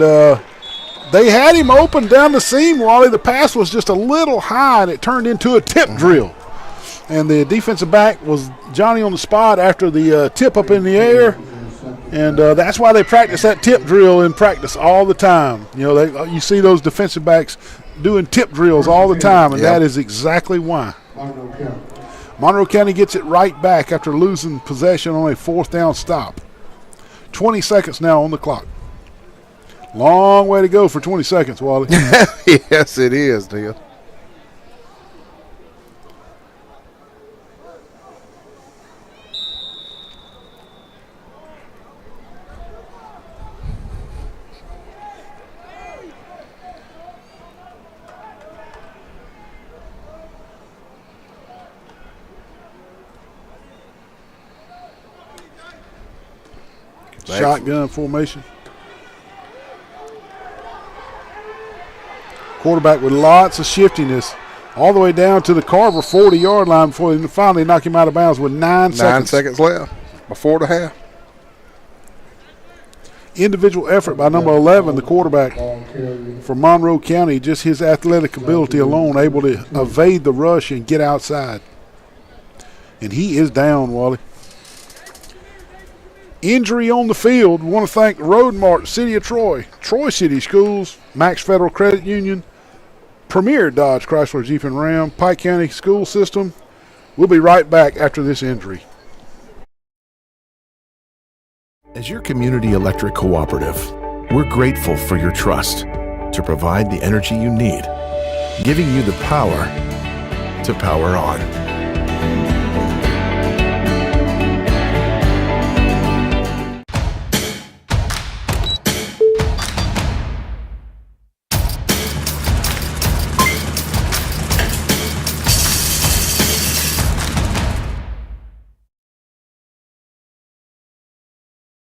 they had him open down the seam, Wally. The pass was just a little high, and it turned into a tip drill. And the defensive back was Johnny on the spot after the tip up in the air. And that's why they practice that tip drill in practice all the time. You know, you see those defensive backs doing tip drills all the time, and that is exactly why. Monroe County gets it right back after losing possession on a 4th down stop. 20 seconds now on the clock. Long way to go for 20 seconds, Wally. Yes, it is, Neil. Shotgun formation. Quarterback with lots of shiftiness all the way down to the Carver 40-yard line before they finally knock him out of bounds with 9 seconds. 9 seconds left before the half. individual effort by number 11, the quarterback from Monroe County. Just his athletic ability alone, able to evade the rush and get outside. And he is down, Wally. Injury on the field. We want to thank Road Mart, City of Troy, Troy City Schools, Max Federal Credit Union, Premier Dodge Chrysler Jeep and Ram, Pike County School System. We'll be right back after this injury. As your community electric cooperative, we're grateful for your trust to provide the energy you need, giving you the power to power on.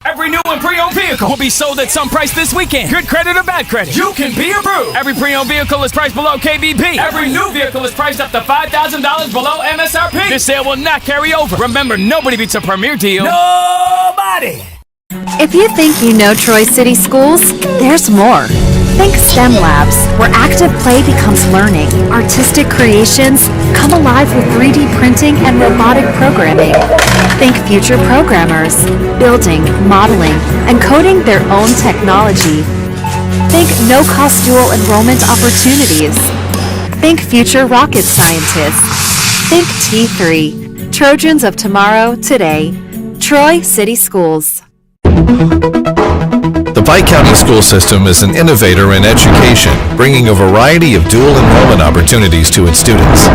Every new and pre-owned vehicle will be sold at some price this weekend. Good credit or bad credit, you can be approved. Every pre-owned vehicle is priced below KBP. Every new vehicle is priced up to $5,000 below MSRP. This sale will not carry over. Remember, nobody beats a premier deal. Nobody! If you think you know Troy City Schools, there's more. Think STEM Labs, where active play becomes learning. Artistic creations come alive with 3D printing and robotic programming. Think future programmers, building, modeling, and coding their own technology. Think no-cost dual enrollment opportunities. Think future rocket scientists. Think T3, Trojans of tomorrow, today. Troy City Schools. The Pike County school system is an innovator in education, bringing a variety of dual enrollment opportunities to its students.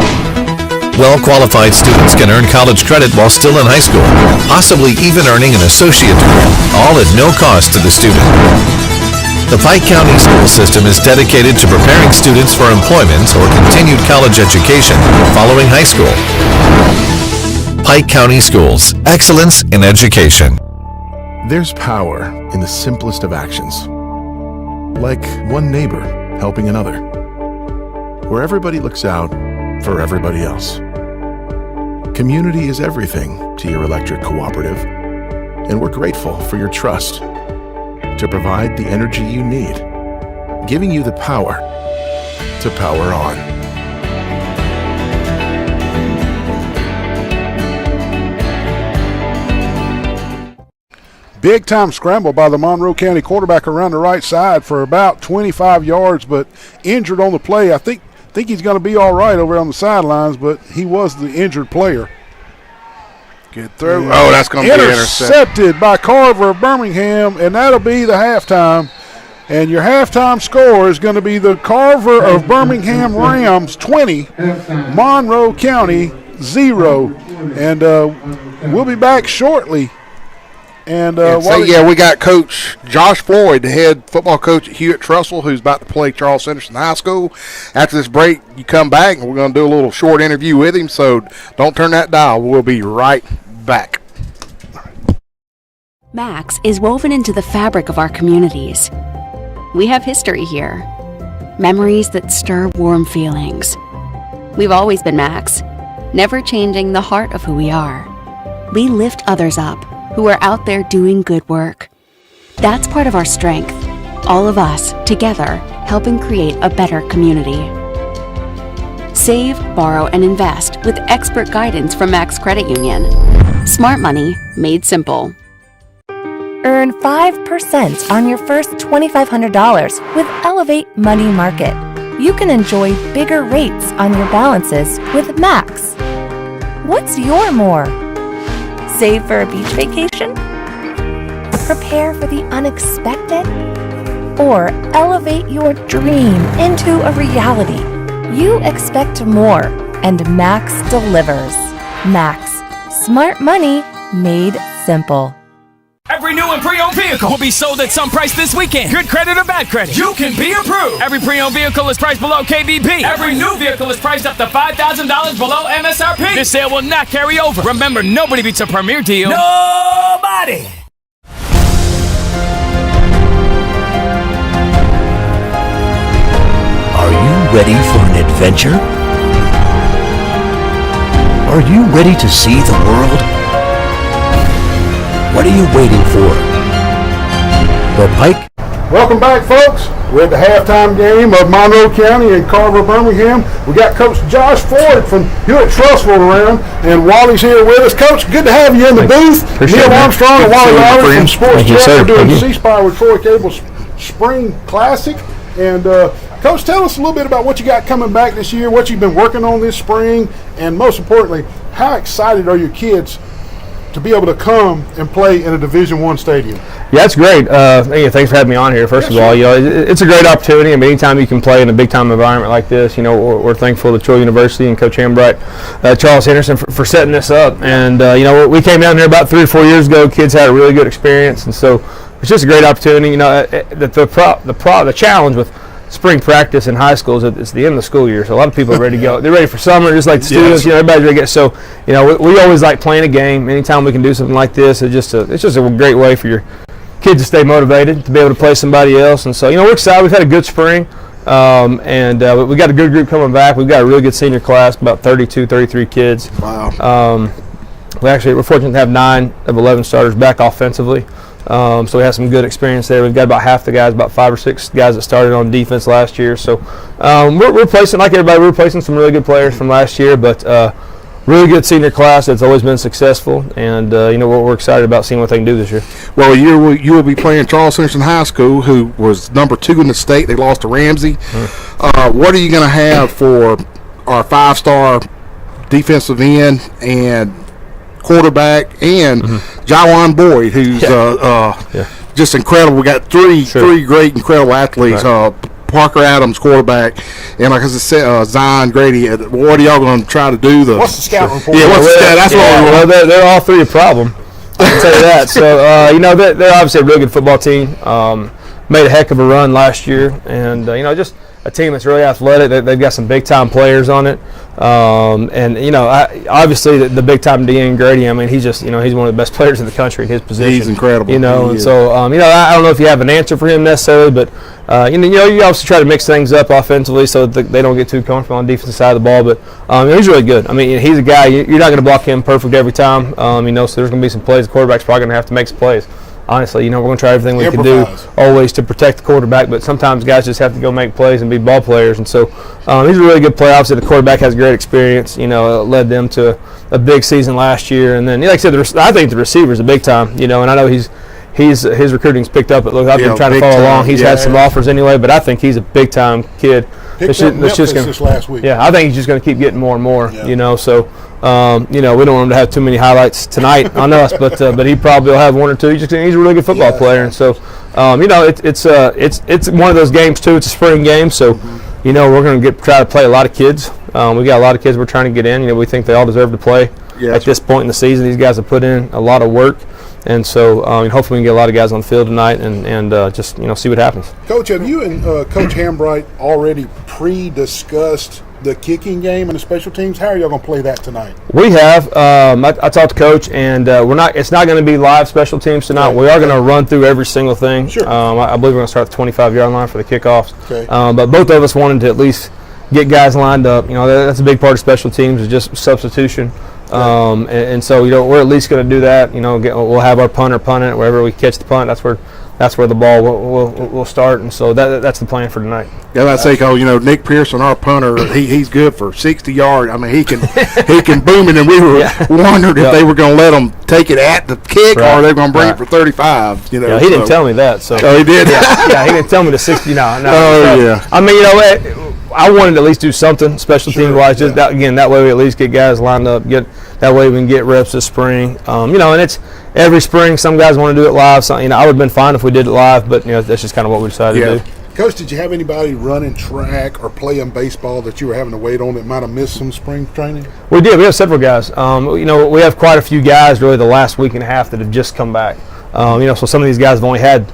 Well-qualified students can earn college credit while still in high school, possibly even earning an associate degree, all at no cost to the student. The Pike County school system is dedicated to preparing students for employment or continued college education following high school. Pike County Schools, excellence in education. There's power in the simplest of actions, like one neighbor helping another, where everybody looks out for everybody else. Community is everything to your electric cooperative, and we're grateful for your trust to provide the energy you need, giving you the power to power on. Big time scramble by the Monroe County quarterback around the right side for about 25 yards, but injured on the play. I think he's going to be all right over on the sidelines, but he was the injured player. Get through. Oh, that's going to be intercepted by Carver-Birmingham, and that'll be the halftime. And your halftime score is going to be the Carver of Birmingham Rams 20, Monroe County 0. And we'll be back shortly. And we got Coach Josh Floyd, the head football coach at Hewitt-Trussell, who's about to play Charles Henderson High School. After this break, you come back, and we're going to do a little short interview with him, so don't turn that dial. We'll be right back. Max is woven into the fabric of our communities. We have history here, memories that stir warm feelings. We've always been Max, never changing the heart of who we are. We lift others up, who are out there doing good work. That's part of our strength, all of us together helping create a better community. Save, borrow, and invest with expert guidance from Max Credit Union. Smart money made simple. Earn 5% on your first $2,500 with Elevate Money Market. You can enjoy bigger rates on your balances with Max. What's your more? Save for a beach vacation? Prepare for the unexpected? Or elevate your dream into a reality? You expect more, and Max delivers. Max, smart money made simple. Every new and pre-owned vehicle will be sold at some price this weekend. Good credit or bad credit, you can be approved. Every pre-owned vehicle is priced below KBP. Every new vehicle is priced up to $5,000 below MSRP. This sale will not carry over. Remember, nobody beats a premier deal. Nobody! Are you ready for an adventure? Are you ready to see the world? What are you waiting for? The Pike. Welcome back, folks. We're at the halftime game of Monroe County and Carver-Birmingham. We got Coach Josh Ford from Hewitt-Trussville around, and Wally's here with us. Coach, good to have you in the booth. Neil Armstrong and Wally Lowry from Sports Jet. We're doing C-Spire with Troy Cable's Spring Classic. And, Coach, tell us a little bit about what you got coming back this year, what you've been working on this spring, and most importantly, how excited are your kids to be able to come and play in a Division I stadium? Yeah, it's great. Hey, thanks for having me on here. First of all, it's a great opportunity. I mean, anytime you can play in a big-time environment like this, we're thankful to Troy University and Coach Hambright, Charles Henderson for setting this up. And we came down here about 3 or 4 years ago. Kids had a really good experience, and so it's just a great opportunity. The challenge with spring practice in high schools, it's the end of the school year, so a lot of people are ready to go. They're ready for summer, just like the students. Everybody's ready to get. So, we always like playing a game. Anytime we can do something like this, it's just a great way for your kids to stay motivated, to be able to play somebody else. And so, we're excited. We've had a good spring, and we got a good group coming back. We've got a really good senior class, about 32, 33 kids. Wow. We're fortunate to have 9 of 11 starters back offensively. So we have some good experience there. We've got about half the guys, about 5 or 6 guys that started on defense last year. So we're replacing, like everybody, we're replacing some really good players from last year, but really good senior class that's always been successful, and we're excited about seeing what they can do this year. Well, you will be playing Charles Henderson High School, who was number 2 in the state. They lost to Ramsey. What are you going to have for our 5-star defensive end and quarterback and Jawan Boyd, who's just incredible? We got three great, incredible athletes. Right. Parker Adams, quarterback, and like I said, Zion Grady. What are y'all going to try to do? What's the scout report? Yeah, what's the scout? That's what they're all 3 a problem. I can tell you that. So they're obviously a really good football team. Made a heck of a run last year, and just a team that's really athletic. They've got some big time players on it, obviously the big time Dean Grady. I mean, he's just he's one of the best players in the country in his position. He's incredible. So I don't know if you have an answer for him necessarily, but you obviously try to mix things up offensively so that they don't get too comfortable on the defensive side of the ball. But he's really good. I mean, he's a guy you're not going to block him perfect every time. So there's going to be some plays. The quarterback's probably going to have to make some plays. Honestly, we're going to try everything we can do always to protect the quarterback, but sometimes guys just have to go make plays and be ball players. And so he's a really good player. Obviously, the quarterback has great experience. Led them to a big season last year. And then, like I said, I think the receiver's a big time. And I know his recruiting's picked up. Look, I've been trying to follow along. He's had some offers anyway, but I think he's a big time kid. Picked up Memphis this last week. Yeah, I think he's just going to keep getting more and more. So. We don't want him to have too many highlights tonight on us, but he probably will have 1 or 2. He's a really good football player, and so it's one of those games too. It's a spring game, so we're going to try to play a lot of kids. We got a lot of kids we're trying to get in. We think they all deserve to play at this point in the season. These guys have put in a lot of work, and so hopefully we can get a lot of guys on the field tonight and just see what happens. Coach, have you and Coach Hambright already pre-discussed the kicking game and the special teams? How are y'all going to play that tonight? We have. I talked to Coach, and it's not going to be live special teams tonight. Right. We are going to run through every single thing. Sure. I believe we're going to start at the 25-yard line for the kickoffs. Okay. But both of us wanted to at least get guys lined up. That's a big part of special teams is just substitution. Right. And so we're at least going to do that. We'll have our punter punt it wherever we catch the punt. That's where the ball will start, and so that's the plan for tonight. Yeah, I'd say, Nick Pearson, our punter, he's good for 60 yards. I mean, he can boom it, and we were wondering if they were going to let him take it at the kick or they were going to bring it for 35. He didn't tell me that. So. Oh, he did. Yeah, he didn't tell me the 60. No. Yeah. I mean, I wanted to at least do something special team wise. Just that way we at least get guys lined up. That way we can get reps this spring. And it's every spring. Some guys want to do it live. So, I would have been fine if we did it live, but that's just kind of what we decided to do. Coach, did you have anybody running track or playing baseball that you were having to wait on that might have missed some spring training? We did. We have several guys. We have quite a few guys really the last week and a half that have just come back. So some of these guys have only had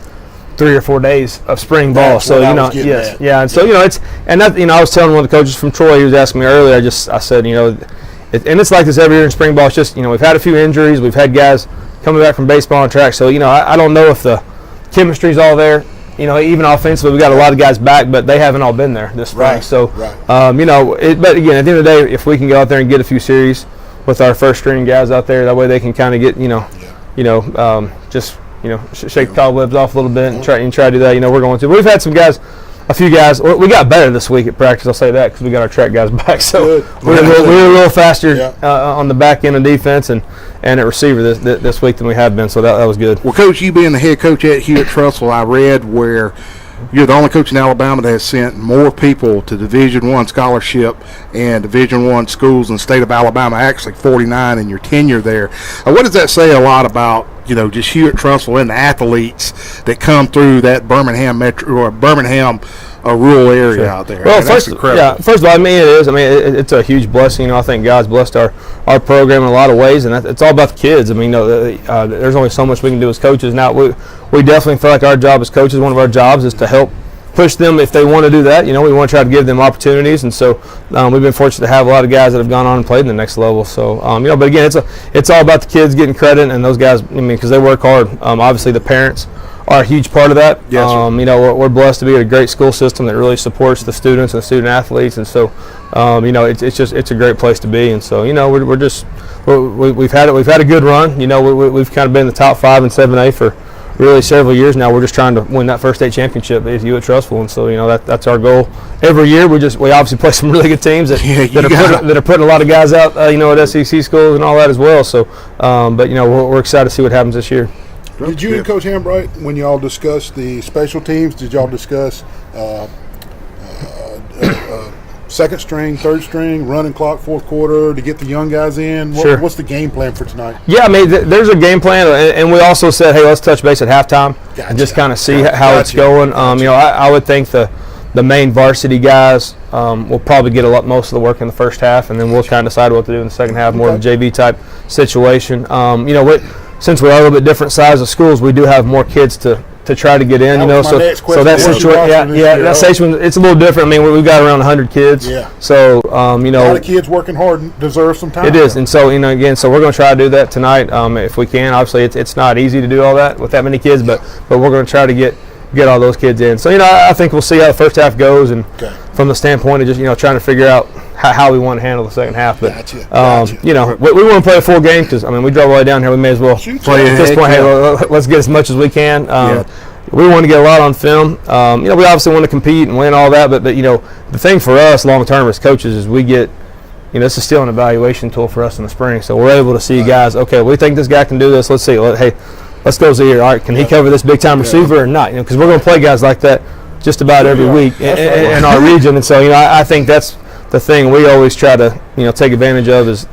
3 or 4 days of spring ball. That's so and so I was telling one of the coaches from Troy, he was asking me earlier. I said and it's like this every year in spring ball. It's just we've had a few injuries. We've had guys coming back from baseball and track. So I don't know if the chemistry's all there. Even offensively, we got a lot of guys back, but they haven't all been there this spring. Right. So, but again, at the end of the day, if we can go out there and get a few series with our first string guys out there, that way they can kind of get, just shake the cobwebs off a little bit and try to do that. We're going to. We've had a few guys. We got better this week at practice. I'll say that because we got our track guys back. So we were a little faster on the back end of defense and at receiver this week than we have been. So that was good. Well, Coach, you being the head coach at Hewitt-Trussville, I read where you're the only coach in Alabama that has sent more people to Division I scholarship and Division I schools in the state of Alabama, actually 49 in your tenure there. What does that say a lot about, just Hewitt-Trussville and the athletes that come through that Birmingham metro or Birmingham rural area out there? Well, first of all, it is. It's a huge blessing. I think God's blessed our program in a lot of ways, and it's all about the kids. There's only so much we can do as coaches. Now, we definitely feel like our job as coaches, one of our jobs is to help push them if they want to do that. We want to try to give them opportunities, and so we've been fortunate to have a lot of guys that have gone on and played in the next level. So, but again, it's all about the kids getting credit, and those guys, because they work hard. Obviously, the parents are a huge part of that. Yes, we're blessed to be at a great school system that really supports the students and the student athletes, and so it's a great place to be. And so we've had a good run. We've kind of been in the top 5 and 7A for really several years now. We're just trying to win that first state championship at Hewitt-Trussville, and so that's our goal every year. We obviously play some really good teams that are putting a lot of guys out at SEC schools and all that as well. So, but we're excited to see what happens this year. Did you and Coach Hambright, when y'all discussed the special teams, did y'all discuss second string, third string, running clock, fourth quarter to get the young guys in? Sure. What's the game plan for tonight? Yeah, there's a game plan, and we also said, hey, let's touch base at halftime and just kind of see how it's going. I would think the main varsity guys will probably get most of the work in the first half, and then we'll kind of decide what to do in the second half, more of a JV type situation. Since we are a little bit different size of schools, we do have more kids to try to get in. So that situation, that situation, it's a little different. We've got around 100 kids. Yeah. So a lot of kids working hard and deserve some time. It is, and so again, so we're going to try to do that tonight if we can. Obviously, it's not easy to do all that with that many kids, but we're going to try to get all those kids in. So I think we'll see how the first half goes, and from the standpoint of just trying to figure out how we want to handle the second half. But we want to play a full game because we drove all the way down here. We may as well play at this point. Hey, let's get as much as we can. We want to get a lot on film. We obviously want to compete and win all that, but the thing for us long term as coaches is we get this is still an evaluation tool for us in the spring. So we're able to see guys. Okay, we think this guy can do this. Let's see. Let's go see here. All right, can he cover this big time receiver or not? Because we're going to play guys like that just about every week in our region, and so I think that's the thing we always try to take advantage of is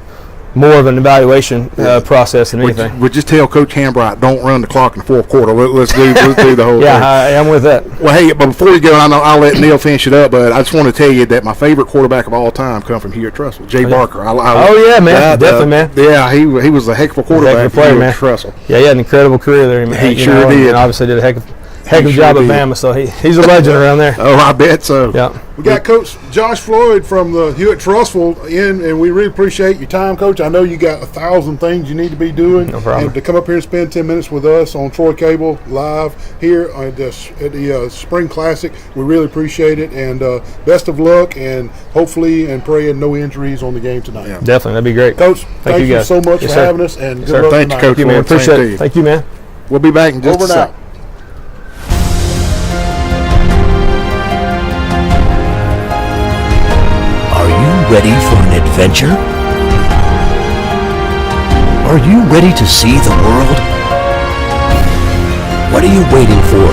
more of an evaluation process than anything. We just tell Coach Hambright, don't run the clock in the fourth quarter. Let's do the whole thing. I'm with that. Well, hey, but before you go, I'll let Neil finish it up, but I just want to tell you that my favorite quarterback of all time come from Hewitt-Trussville, Jay Barker. Definitely, man. Yeah, he was a heck of a quarterback for Hewitt-Trussville. Yeah, he had an incredible career there. He sure did. And obviously did a heck of a job at Bama, so he's a legend around there. Oh, I bet so. Yeah. We got Coach Josh Floyd from the Hewitt-Trussville in, and we really appreciate your time, Coach. I know you got 1,000 things you need to be doing. No problem. And to come up here and spend 10 minutes with us on Troy Cable live here at the Spring Classic, we really appreciate it. And best of luck, and hopefully and praying no injuries on the game tonight. Yeah. Definitely, that'd be great. Coach, thank you guys so much for having us, and good luck thank tonight. you, Coach. Thank you, man. Appreciate it. Thank you, man. We'll be back in just a second. Ready for an adventure? Are you ready to see the world? What are you waiting for?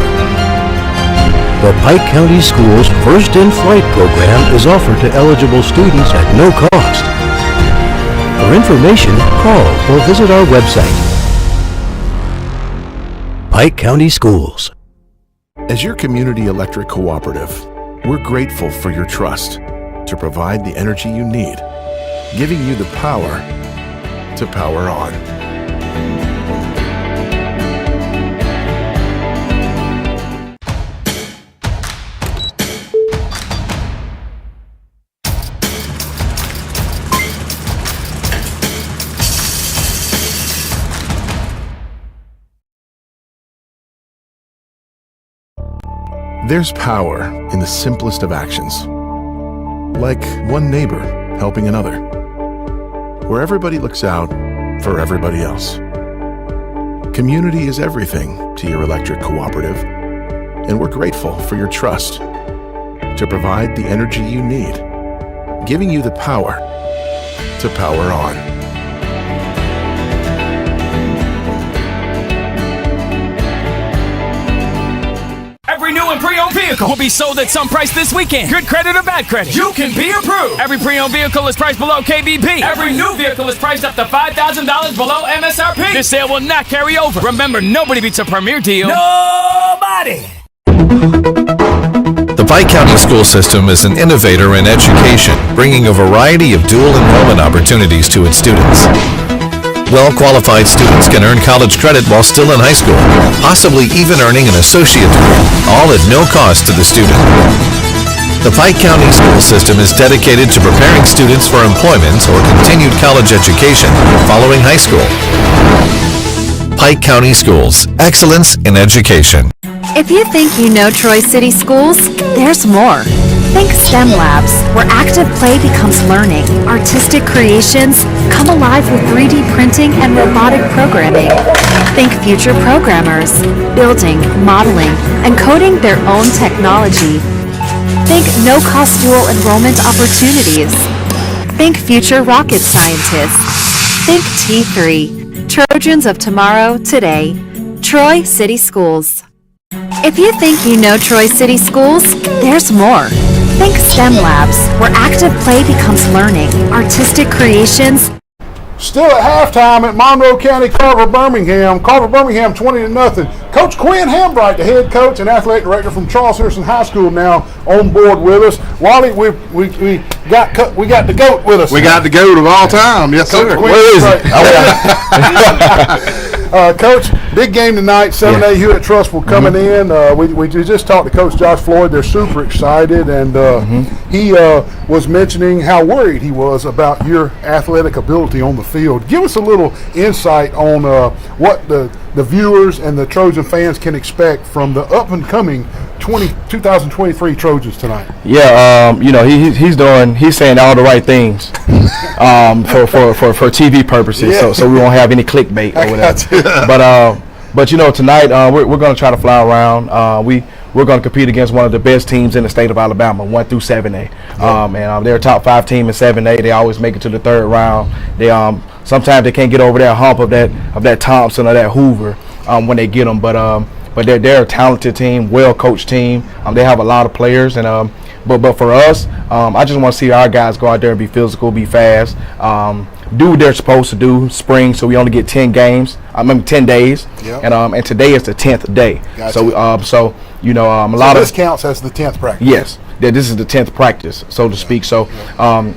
The Pike County Schools First in Flight program is offered to eligible students at no cost. For information, call or visit our website. Pike County Schools. As your community electric cooperative, we're grateful for your trust to provide the energy you need, giving you the power to power on. There's power in the simplest of actions. Like one neighbor helping another, where everybody looks out for everybody else. Community is everything to your electric cooperative, and we're grateful for your trust to provide the energy you need, giving you the power to power on. Every new and pre-owned vehicle will be sold at some price this weekend. Good credit or bad credit, you can be approved. Every pre-owned vehicle is priced below KBP. Every new vehicle is priced up to $5,000 below MSRP. This sale will not carry over. Remember, nobody beats a premier deal. Nobody! The Pike County School System is an innovator in education, bringing a variety of dual enrollment opportunities to its students. Well-qualified students can earn college credit while still in high school, possibly even earning an associate degree, all at no cost to the student. The Pike County School System is dedicated to preparing students for employment or continued college education following high school. Pike County Schools, excellence in education. If you think you know Troy City Schools, there's more. Think STEM Labs, where active play becomes learning. Artistic creations come alive with 3D printing and robotic programming. Think future programmers, building, modeling, and coding their own technology. Think no-cost dual enrollment opportunities. Think future rocket scientists. Think T3, Trojans of tomorrow, today. Troy City Schools. If you think you know Troy City Schools, there's more. Think STEM Labs, where active play becomes learning. Artistic creations. Still at halftime at Monroe County, Carver-Birmingham. Carver-Birmingham 20-0. Coach Quinn Hambright, the head coach and athletic director from Charles Henderson High School, now on board with us. Wally, we got the GOAT with us. We got the GOAT of all time. Yes, Coach sir. Quinn, Where is it? Coach, big game tonight. 7A Hewitt Trustful coming in. We just talked to Coach Josh Floyd. They're super excited, and he was mentioning how worried he was about your athletic ability on the field. Give us a little insight on what the viewers and the Trojan fans can expect from the up-and-coming 2023 Trojans tonight. Yeah, he's saying all the right things for TV purposes, so we won't have any clickbait or whatever. But tonight we're going to try to fly around. We're going to compete against one of the best teams in the state of Alabama, 1 through 7A. And they're a top 5 team in 7A. They always make it to the third round. They sometimes they can't get over that hump of that Thompson or that Hoover when they get them. But they're a talented team, well-coached team. They have a lot of players, and but for us, I just want to see our guys go out there and be physical, be fast, do what they're supposed to do. Spring, so we only get 10 days, and today is the 10th day. Gotcha. So a lot of this counts as the 10th practice. Yes. This is the 10th practice, so to speak. So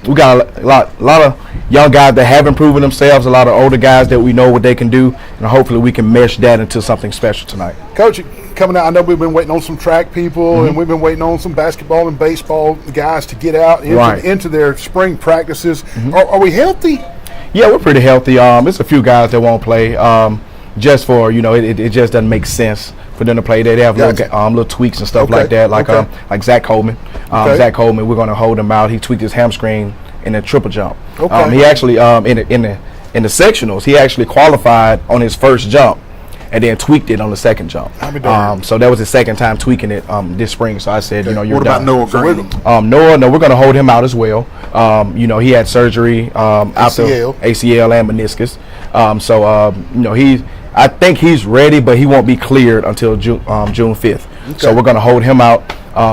we got a lot of young guys that haven't proven themselves, a lot of older guys that we know what they can do, and hopefully we can mesh that into something special tonight. Coach, coming out, I know we've been waiting on some track people, and we've been waiting on some basketball and baseball guys to get out into their spring practices. Are we healthy? Yeah, we're pretty healthy. There's a few guys that won't play just for, it just doesn't make sense for them to play there. They have little tweaks and stuff like that, like Zach Coleman. Zach Coleman, we're going to hold him out. He tweaked his hamstring in a triple jump. He actually in the sectionals, he actually qualified on his first jump and then tweaked it on the second jump. So that was his second time tweaking it this spring. So I said, you're what about done. Noah Green? Noah, we're going to hold him out as well. He had surgery after ACL and meniscus. I think he's ready, but he won't be cleared until June 5th. So we're going to hold him out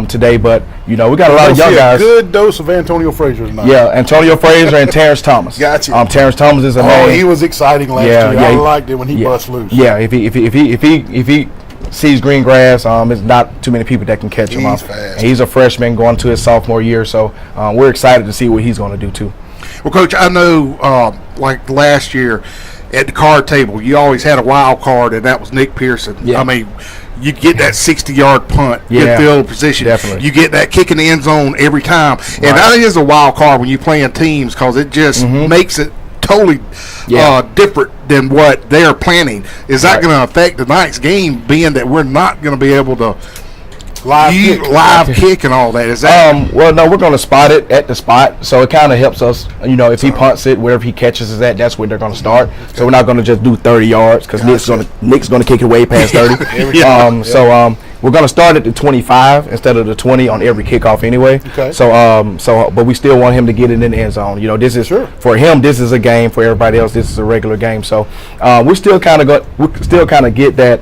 today. But, we got a lot of young guys. A good dose of Antonio Frazier tonight. Yeah, Antonio Frazier and Terrence Thomas. Gotcha. Terrence Thomas is a name. He was exciting last year. I liked it when he bust loose. Yeah, if he sees green grass, there's not too many people that can catch him. He's fast. He's a freshman going to his sophomore year, so we're excited to see what he's going to do too. Well, Coach, I know like last year at the card table, you always had a wild card, and that was Nick Pearson. Yeah. I mean, you get that 60-yard punt, good field position. Definitely. You get that kick in the end zone every time. And that is a wild card when you're playing teams because it just makes it totally different than what they're planning. Is that going to affect tonight's game, being that we're not going to be able to live kick and all that. Is that? Well, no, we're going to spot it at the spot, so it kind of helps us. You know, if he punts it, wherever he catches us at, that's where they're going to start. So we're not going to just do 30 yards because Nick's going to kick it way past 30. We're going to start at the 25 instead of the 20 on every kickoff anyway. Okay. But we still want him to get it in the end zone. You know, this is for him. This is a game. For everybody else, this is a regular game. So we still kind of get that.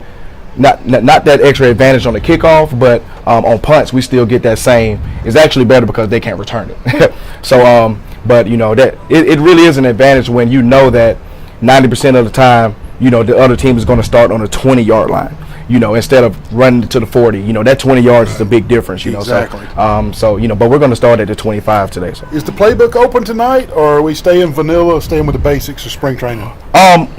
Not that extra advantage on the kickoff, but on punts we still get that same. It's actually better because they can't return it. But you know that it really is an advantage when you know that 90% of the time, you know, the other team is going to start on the 20-yard line. You know, instead of running to the 40. You know, that 20 yards is a big difference. You know, exactly. So you know, but we're going to start at the 25 today. So. Is the playbook open tonight, or are we staying vanilla, staying with the basics of spring training?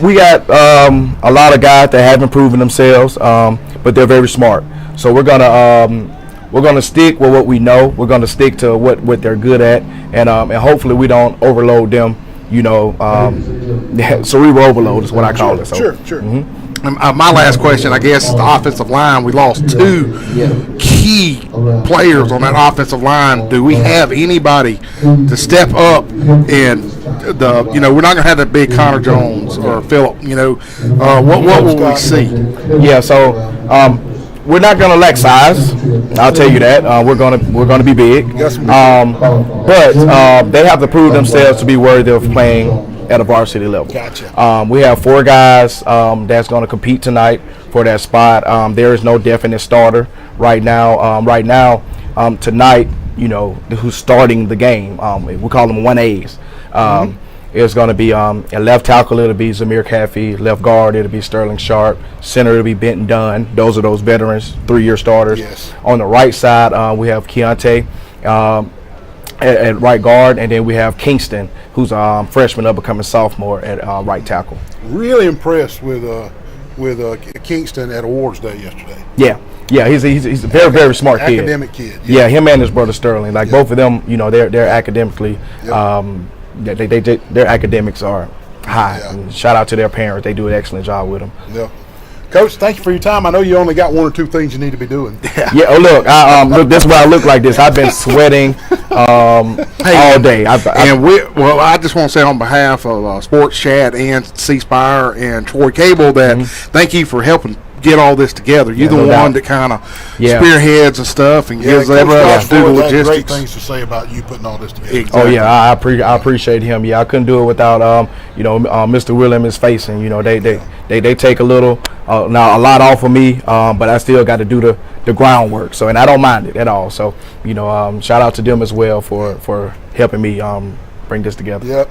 We got a lot of guys that haven't proven themselves, but they're very smart. So we're gonna stick with what we know. We're gonna stick to what they're good at, and hopefully we don't overload them. You know, cerebral overload is what I call it. So. Sure. Mm-hmm. My last question, I guess, is the offensive line. We lost two key players on that offensive line. Do we have anybody to step up and we're not going to have that big Connor Jones or Phillip, what will we see? Yeah, so we're not going to lack size. I'll tell you that. We're going to be big. But they have to prove themselves to be worthy of playing at a varsity level. Gotcha. We have 4 guys that's going to compete tonight for that spot. There is no definite starter right now. Tonight, you know, who's starting the game? We call them 1As. It's going to be at left tackle. It'll be Zamir Caffey. Left guard, it'll be Sterling Sharp. Center, it'll be Benton Dunn. Those are those veterans, 3-year starters. Yes. On the right side, we have Keontae at right guard, and then we have Kingston, who's a freshman up becoming sophomore at right tackle. Really impressed with Kingston at Awards Day yesterday. Yeah, he's a very, very smart kid. Academic kid. Yeah, him and his brother Sterling. Like both of them, you know, they're academically, their academics are high. Yeah. And shout out to their parents. They do an excellent job with them. Yeah. Coach, thank you for your time. I know you only got 1 or 2 things you need to be doing. Yeah. Oh, look. Look. This is why I look like this. I've been sweating all day. I just want to say on behalf of Sports Chat and C-Spire and Troy Cable that thank you for helping get all this together. You're the one that kind of spearheads and stuff and gives everybody else to do the logistics. Great things to say about you putting all this together. Exactly. Oh yeah, I appreciate him. Yeah, I couldn't do it without Mr. Willem is facing. You know, they take a little now a lot off of me, but I still got to do the groundwork. So and I don't mind it at all. So shout out to them as well for helping me bring this together. Yep.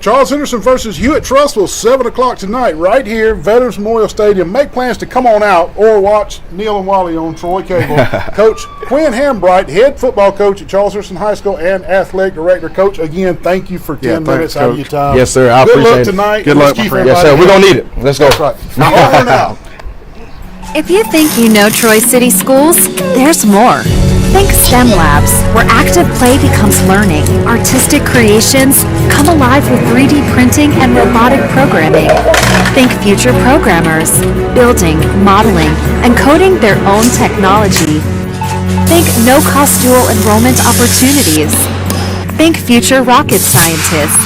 Charles Henderson versus Hewitt Trussville, 7 o'clock tonight, right here, Veterans Memorial Stadium. Make plans to come on out or watch Neil and Wally on Troy Cable. Coach Quinn Hambright, head football coach at Charles Henderson High School and athletic director. Coach, again, thank you for 10 minutes out of your time. Yes, sir. I appreciate it. Good luck tonight. Good luck, my friend. Yes, sir. We're going to need it. Let's go. That's right. Over now. If you think you know Troy City Schools, there's more. Think STEM labs, where active play becomes learning. Artistic creations come alive with 3D printing and robotic programming. Think future programmers, building, modeling, and coding their own technology. Think no-cost dual enrollment opportunities. Think future rocket scientists.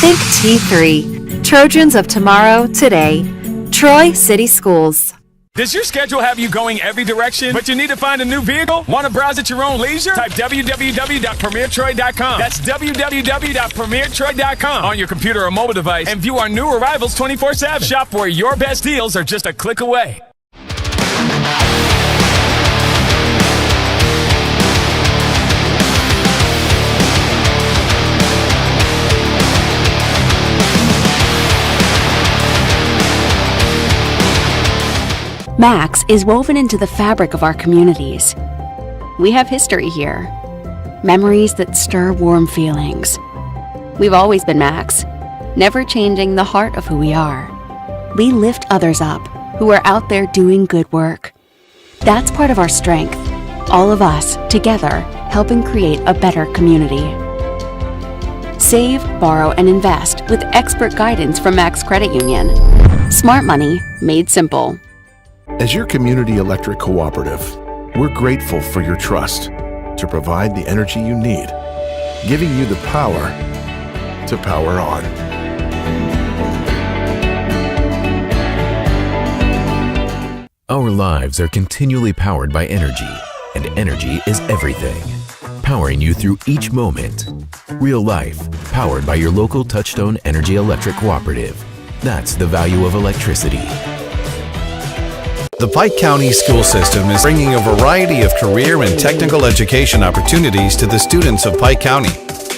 Think T3, Trojans of tomorrow, today. Troy City Schools. Does your schedule have you going every direction, but you need to find a new vehicle? Want to browse at your own leisure? Type www.premiertroy.com. That's www.premiertroy.com on your computer or mobile device and view our new arrivals 24/7. Shop where your best deals are just a click away. Max is woven into the fabric of our communities. We have history here, memories that stir warm feelings. We've always been Max, never changing the heart of who we are. We lift others up who are out there doing good work. That's part of our strength, all of us together helping create a better community. Save, borrow, and invest with expert guidance from Max Credit Union. Smart money made simple. As your community electric cooperative, We're grateful for your trust to provide the energy you need, giving you the power to power on. Our lives are continually powered by energy, and energy is everything. Powering you through each moment. Real life, powered by your local Touchstone Energy Electric Cooperative. That's the value of electricity. The Pike County School System is bringing a variety of career and technical education opportunities to the students of Pike County.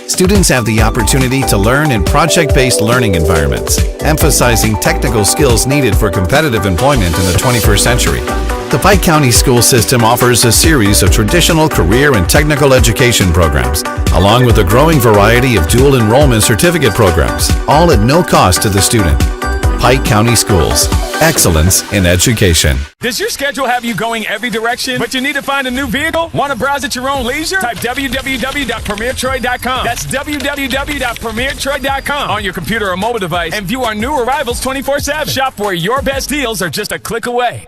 Students have the opportunity to learn in project-based learning environments, emphasizing technical skills needed for competitive employment in the 21st century. The Pike County School System offers a series of traditional career and technical education programs, along with a growing variety of dual enrollment certificate programs, all at no cost to the student. Pike County Schools. Excellence in education. Does your schedule have you going every direction, but you need to find a new vehicle? Want to browse at your own leisure? Type www.premiertroy.com. That's www.premiertroy.com on your computer or mobile device and view our new arrivals 24/7. Shop where your best deals are just a click away.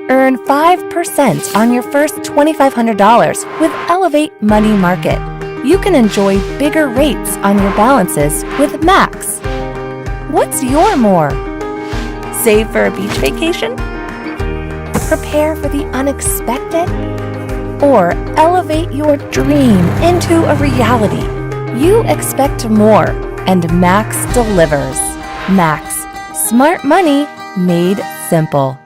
Earn 5% on your first $2,500 with Elevate Money Market. You can enjoy bigger rates on your balances with Max. What's your more? Save for a beach vacation? Prepare for the unexpected? Or elevate your dream into a reality? You expect more, and Max delivers. Max, smart money made simple.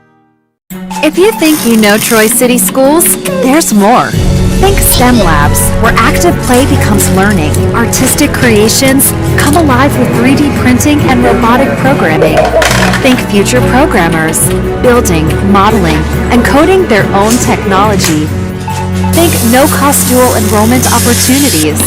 If you think you know Troy City Schools, there's more. Think STEM labs, where active play becomes learning. Artistic creations come alive with 3D printing and robotic programming. Think future programmers, building, modeling, and coding their own technology. Think no-cost dual enrollment opportunities.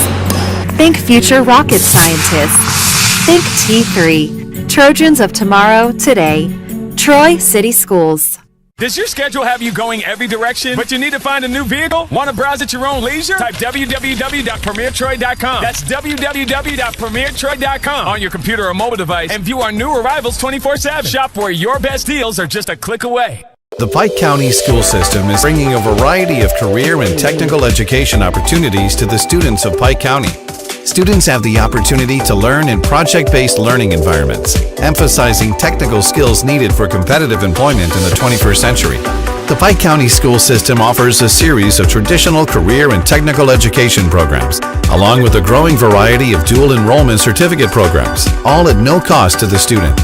Think future rocket scientists. Think T3, Trojans of tomorrow, today. Troy City Schools. Does your schedule have you going every direction, but you need to find a new vehicle? Want to browse at your own leisure? Type www.premiertroy.com. That's www.premiertroy.com on your computer or mobile device and view our new arrivals 24/7. Shop where your best deals are just a click away. The Pike County School System is bringing a variety of career and technical education opportunities to the students of Pike County. Students have the opportunity to learn in project-based learning environments, emphasizing technical skills needed for competitive employment in the 21st century. The Pike County School System offers a series of traditional career and technical education programs, along with a growing variety of dual enrollment certificate programs, all at no cost to the student.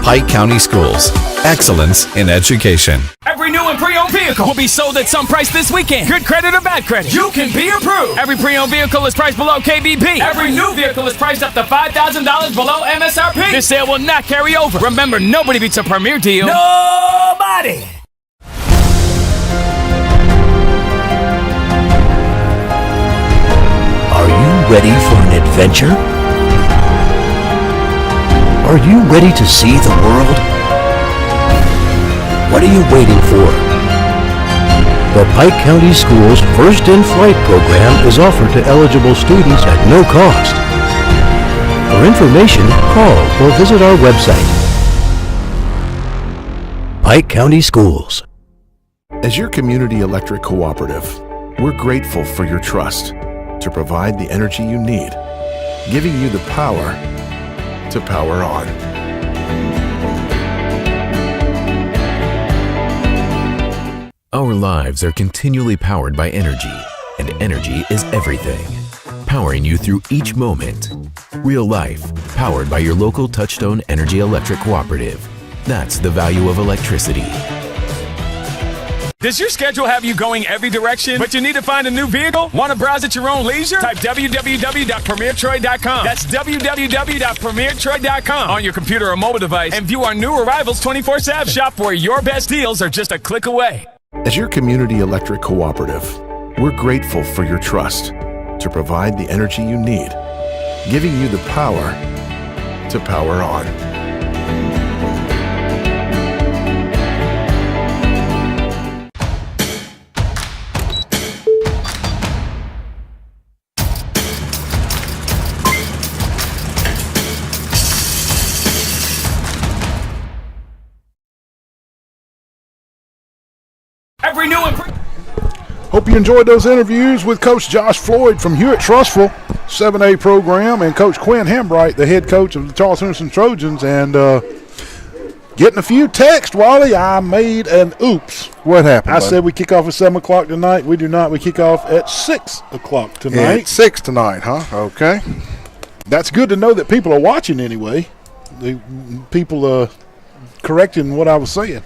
Pike County Schools. Excellence in education. Every new and pre-owned vehicle will be sold at some price this weekend. Good credit or bad credit, you can be approved. Every pre-owned vehicle is priced below KBP. Every new vehicle is priced up to $5,000 below MSRP. This sale will not carry over. Remember, nobody beats a premier deal. Nobody! Are you ready for an adventure? Are you ready to see the world? What are you waiting for? The Pike County Schools First in Flight program is offered to eligible students at no cost. For information, call or visit our website. Pike County Schools. As your community electric cooperative, we're grateful for your trust to provide the energy you need, giving you the power to power on. Our lives are continually powered by energy, and energy is everything. Powering you through each moment. Real life, powered by your local Touchstone Energy Electric Cooperative. That's the value of electricity. Does your schedule have you going every direction, but you need to find a new vehicle? Want to browse at your own leisure? Type www.premiertroy.com. That's www.premiertroy.com on your computer or mobile device and view our new arrivals 24/7. Shop where your best deals are just a click away. As your community electric cooperative, we're grateful for your trust to provide the energy you need, giving you the power to power on. Every new and Hope you enjoyed those interviews with Coach Josh Floyd from Hewitt-Trussville 7A program and Coach Quinn Hambright, the head coach of the Charles Henderson Trojans. And getting a few texts, Wally, I made an oops. What happened? I said we kick off at 7 o'clock tonight. We do not. We kick off at 6 o'clock tonight. Yeah, at 6 tonight, huh? Okay. That's good to know that people are watching anyway. The people correcting what I was saying.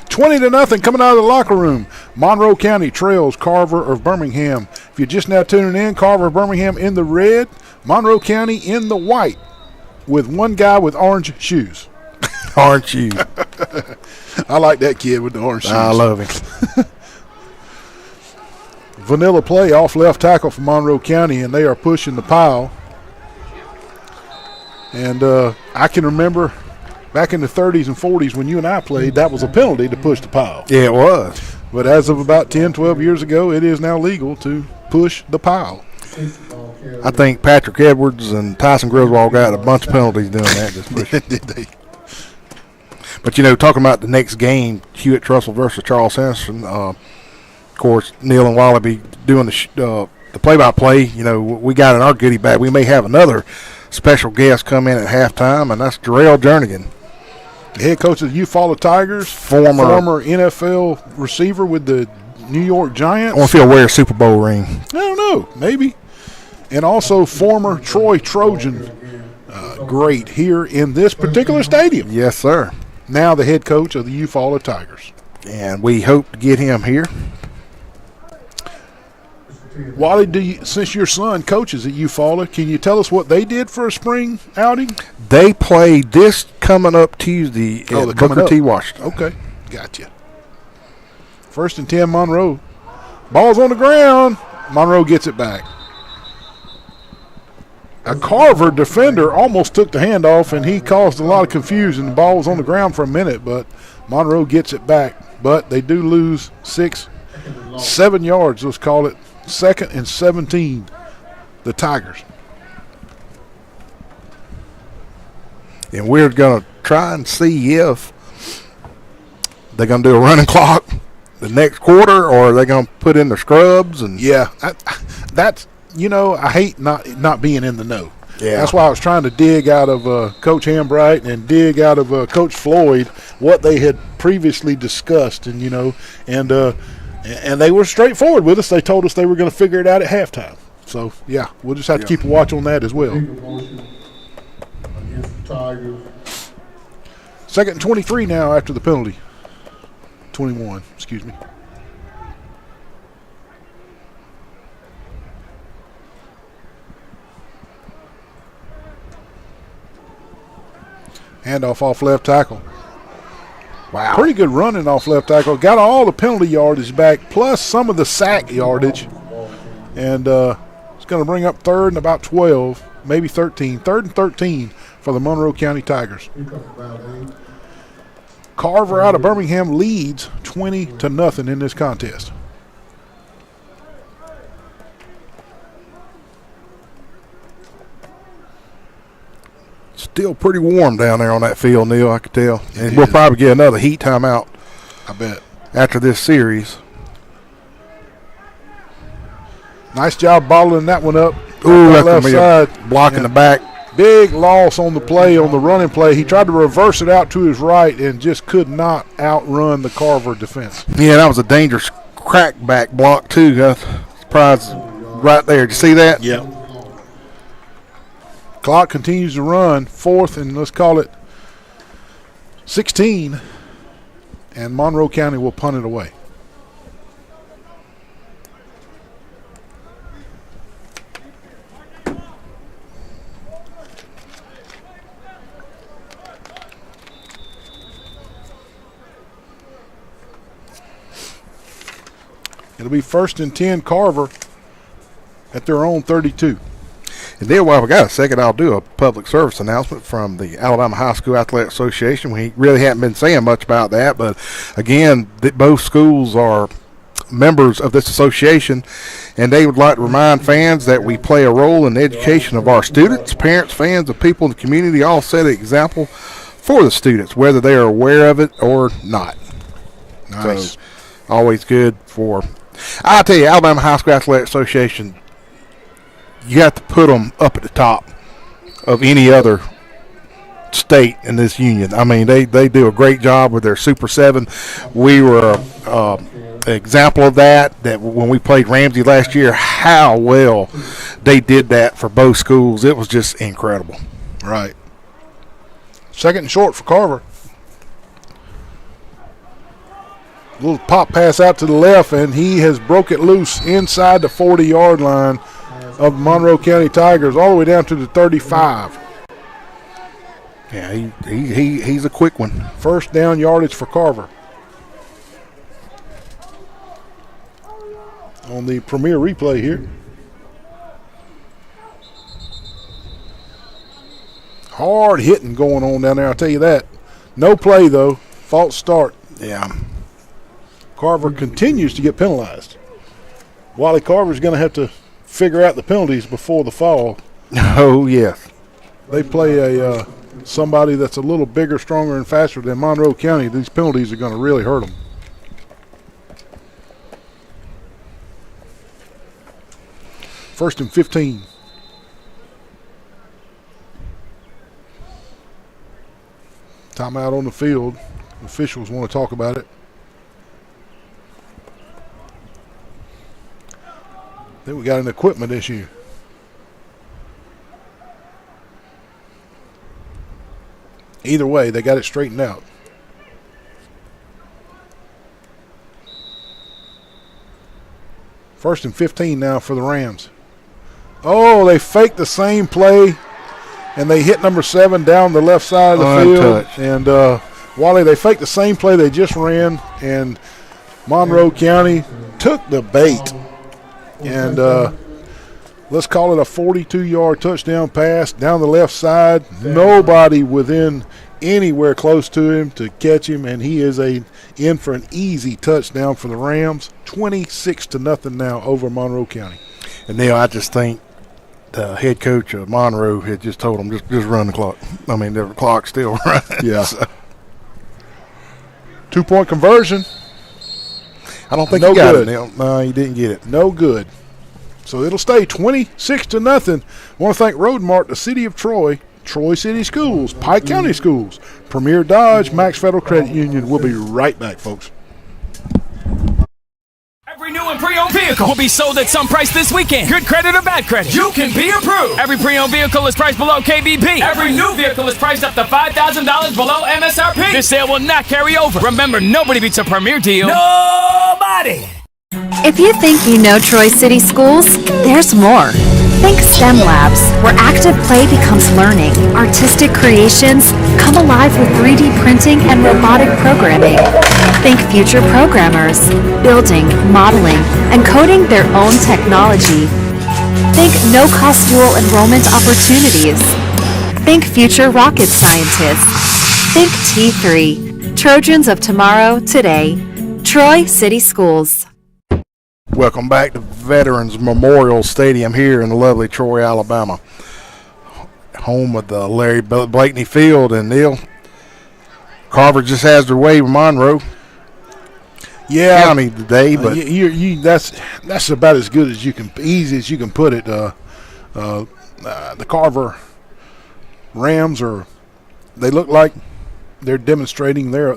20-0 coming out of the locker room. Monroe County trails Carver-Birmingham. If you're just now tuning in, Carver-Birmingham in the red, Monroe County in the white, with one guy with orange shoes. Orange shoes. I like that kid with the orange shoes. I love him. Vanilla play off left tackle for Monroe County, and they are pushing the pile. And I can remember back in the 30s and 40s when you and I played, that was a penalty to push the pile. Yeah, it was. But as of about 10, 12 years ago, it is now legal to push the pile. I think Patrick Edwards and Tyson Griswold got a bunch of penalties doing that. Just pushing. Did they? But, talking about the next game, Hewitt-Trussville versus Charles Henderson, of course, Neil and Wally be doing the play-by-play. We got in our goodie bag. We may have another special guest come in at halftime, and that's Jarrell Jernigan. The head coach of the Eufaula Tigers, former NFL receiver with the New York Giants. I wonder if he'll wear a Super Bowl ring. I don't know, maybe. And also former Troy Trojan great here in this particular stadium. Yes, sir. Now the head coach of the Eufaula Tigers. And we hope to get him here. Wally, since your son coaches at Eufaula, can you tell us what they did for a spring outing? They played this coming up Tuesday at Booker T. Washington. Okay, gotcha. 1st and 10, Monroe. Ball's on the ground. Monroe gets it back. A Carver defender almost took the handoff, and he caused a lot of confusion. The ball was on the ground for a minute, but Monroe gets it back. But they do lose 7 yards, let's call it. 2nd and 17, the Tigers. And we're going to try and see if they're going to do a running clock the next quarter, or are they going to put in the scrubs? And yeah, that's I hate not being in the know. Yeah. That's why I was trying to dig out of Coach Hambright and dig out of Coach Floyd what they had previously discussed, and and they were straightforward with us. They told us they were going to figure it out at halftime. So, yeah, we'll just have to keep a watch on that as well. Against the Tigers. 2nd and 23 now after the penalty. 21, excuse me. Handoff off left tackle. wow. Pretty good running off left tackle. Got all the penalty yardage back, plus some of the sack yardage. And it's going to bring up 3rd and about 12, maybe 13. 3rd and 13 for the Monroe County Tigers. Carver out of Birmingham leads 20-0 in this contest. Still pretty warm down there on that field, Neil, I could tell. And we'll probably get another heat timeout, I bet, after this series. Nice job bottling that one up. Ooh, that left side. Blocking the back. Big loss on the play, on the running play. He tried to reverse it out to his right and just could not outrun the Carver defense. Yeah, that was a dangerous crackback block, too. Surprised right there. Did you see that? Yeah. Clock continues to run. 4th and let's call it 16. And Monroe County will punt it away. It'll be 1st and 10 Carver at their own 32. And then while we got a second, I'll do a public service announcement from the Alabama High School Athletic Association. We really haven't been saying much about that, but again, both schools are members of this association, and they would like to remind fans that we play a role in the education of our students. Parents, fans, and people in the community all set an example for the students, whether they are aware of it or not. Nice. So, always good for I tell you, Alabama High School Athletic Association, you have to put them up at the top of any other state in this union. I mean, they do a great job with their Super 7. We were an example of that when we played Ramsey last year, how well they did that for both schools. It was just incredible. Right. Second and short for Carver. Little pop pass out to the left, and he has broke it loose inside the 40-yard line of Monroe County Tigers, all the way down to the 35. Yeah, he's a quick one. First down yardage for Carver. On the premier replay here. Hard hitting going on down there, I'll tell you that. No play, though. False start. Yeah. Carver continues to get penalized. Wally Carver's going to have to figure out the penalties before the fall. Oh, yes. They play a somebody that's a little bigger, stronger, and faster than Monroe County. These penalties are going to really hurt them. First and 15. Timeout on the field. Officials want to talk about it. Then we got an equipment issue. Either way, they got it straightened out. First and 15 now for the Rams. Oh, they faked the same play, and they hit number 7 down the left side of the field. And Wally, they faked the same play they just ran, and Monroe County took the bait. And let's call it a 42-yard touchdown pass down the left side. Nobody within anywhere close to him to catch him, and he is in for an easy touchdown for the Rams. 26-0 now over Monroe County. And Neil, I just think the head coach of Monroe had just told him just run the clock. I mean, the clock's still running. Yeah. So. 2-point conversion. I don't think no he got good. it, Neil. No, he didn't get it. No good. So it'll stay 26-0. I want to thank Roadmark, the City of Troy, Troy City Schools, Pike County Schools, Premier Dodge, Max Federal Credit Union. We'll be right back, folks. Every new and pre-owned vehicle will be sold at some price this weekend. Good credit or bad credit, you can be approved. Every pre-owned vehicle is priced below KBP. Every new vehicle is priced up to $5,000 below MSRP. This sale will not carry over. Remember, nobody beats a premier deal. Nobody! If you think you know Troy City Schools, there's more. Think STEM Labs, where active play becomes learning. Artistic creations come alive with 3D printing and robotic programming. Think future programmers, building, modeling, and coding their own technology. Think no-cost dual enrollment opportunities. Think future rocket scientists. Think T3, Trojans of tomorrow, today. Troy City Schools. Welcome back to Veterans Memorial Stadium here in the lovely Troy, Alabama. Home of the Larry Blakeney Field. And Neil, Carver just has their way with Monroe County today, but that's about as good as you can, easy as you can put it. The Carver Rams they look like they're demonstrating their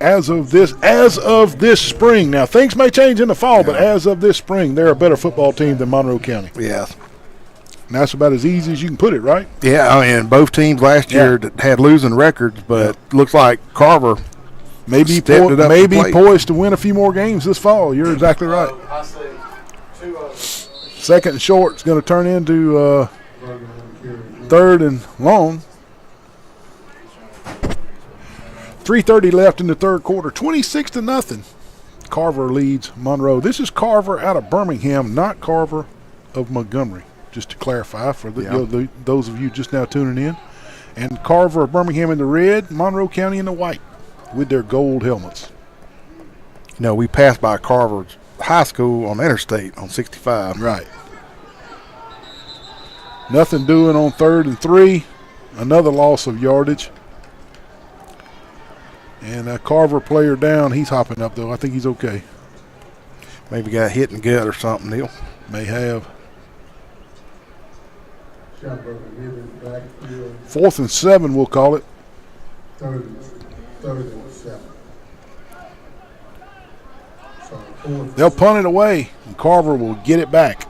as of this spring. Now things may change in the fall, but as of this spring, they're a better football team than Monroe County. Yeah. And that's about as easy as you can put it, right? Yeah, I mean, both teams last year had losing records, but looks like Carver maybe poised to win a few more games this fall. You're exactly right. Second and short is going to turn into third and long. 3:30 left in the third quarter. 26-0. Carver leads Monroe. This is Carver out of Birmingham, not Carver of Montgomery, just to clarify for those of you just now tuning in. And Carver of Birmingham in the red, Monroe County in the white with their gold helmets. You know, we passed by Carver High School on Interstate on 65. Right. Nothing doing on 3rd and 3. Another loss of yardage. And a Carver player down. He's hopping up, though. I think he's okay. Maybe got hit in the gut or something, Neil. May have. Shot broken hit in the backfield. 4th and 7, we'll call it. 30 and 7. So 4th. They'll punt it away, and Carver will get it back.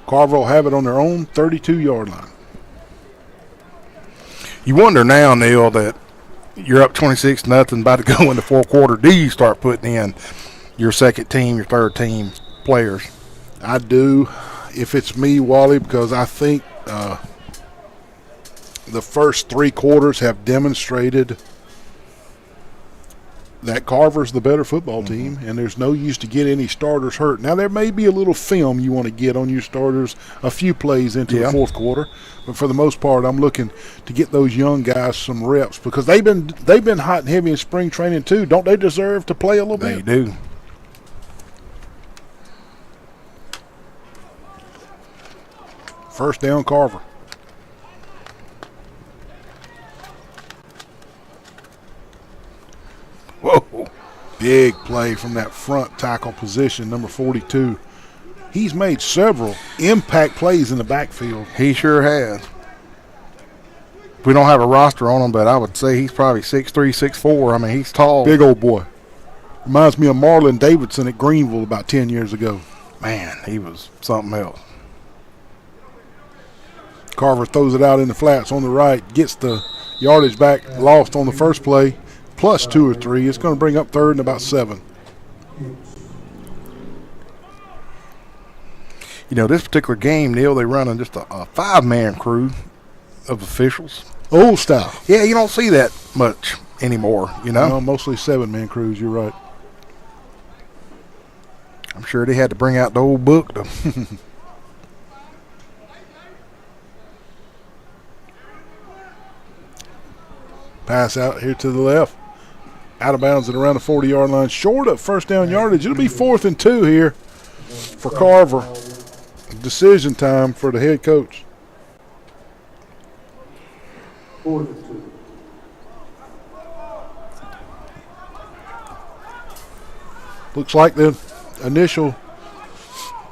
Carver will have it on their own 32-yard line. You wonder now, Neil, that you're up 26-0, about to go in the fourth quarter. Do you start putting in your second team, your third team players? I do, if it's me, Wally, because I think the first 3 quarters have demonstrated that Carver's the better football team, and there's no use to get any starters hurt. Now, there may be a little film you want to get on your starters a few plays into the fourth quarter, but for the most part, I'm looking to get those young guys some reps because they've been hot and heavy in spring training too. Don't they deserve to play a little bit? They do. First down, Carver. Whoa. Big play from that front tackle position, number 42. He's made several impact plays in the backfield. He sure has. We don't have a roster on him, but I would say he's probably 6'3", 6'4". I mean, he's tall. Big old boy. Reminds me of Marlon Davidson at Greenville about 10 years ago. Man, he was something else. Carver throws it out in the flats on the right, gets the yardage back, lost on the first play, plus 2 or 3. It's going to bring up third and about 7. You know, this particular game, Neil, they run on just a 5-man crew of officials. Old style. Yeah, you don't see that much anymore, you know. No, mostly 7-man crews, you're right. I'm sure they had to bring out the old book to pass out here to the left. Out of bounds at around the 40-yard line. Short of first down yardage. It'll be 4th and 2 here for Carver. Decision time for the head coach. 4th and 2. Looks like the initial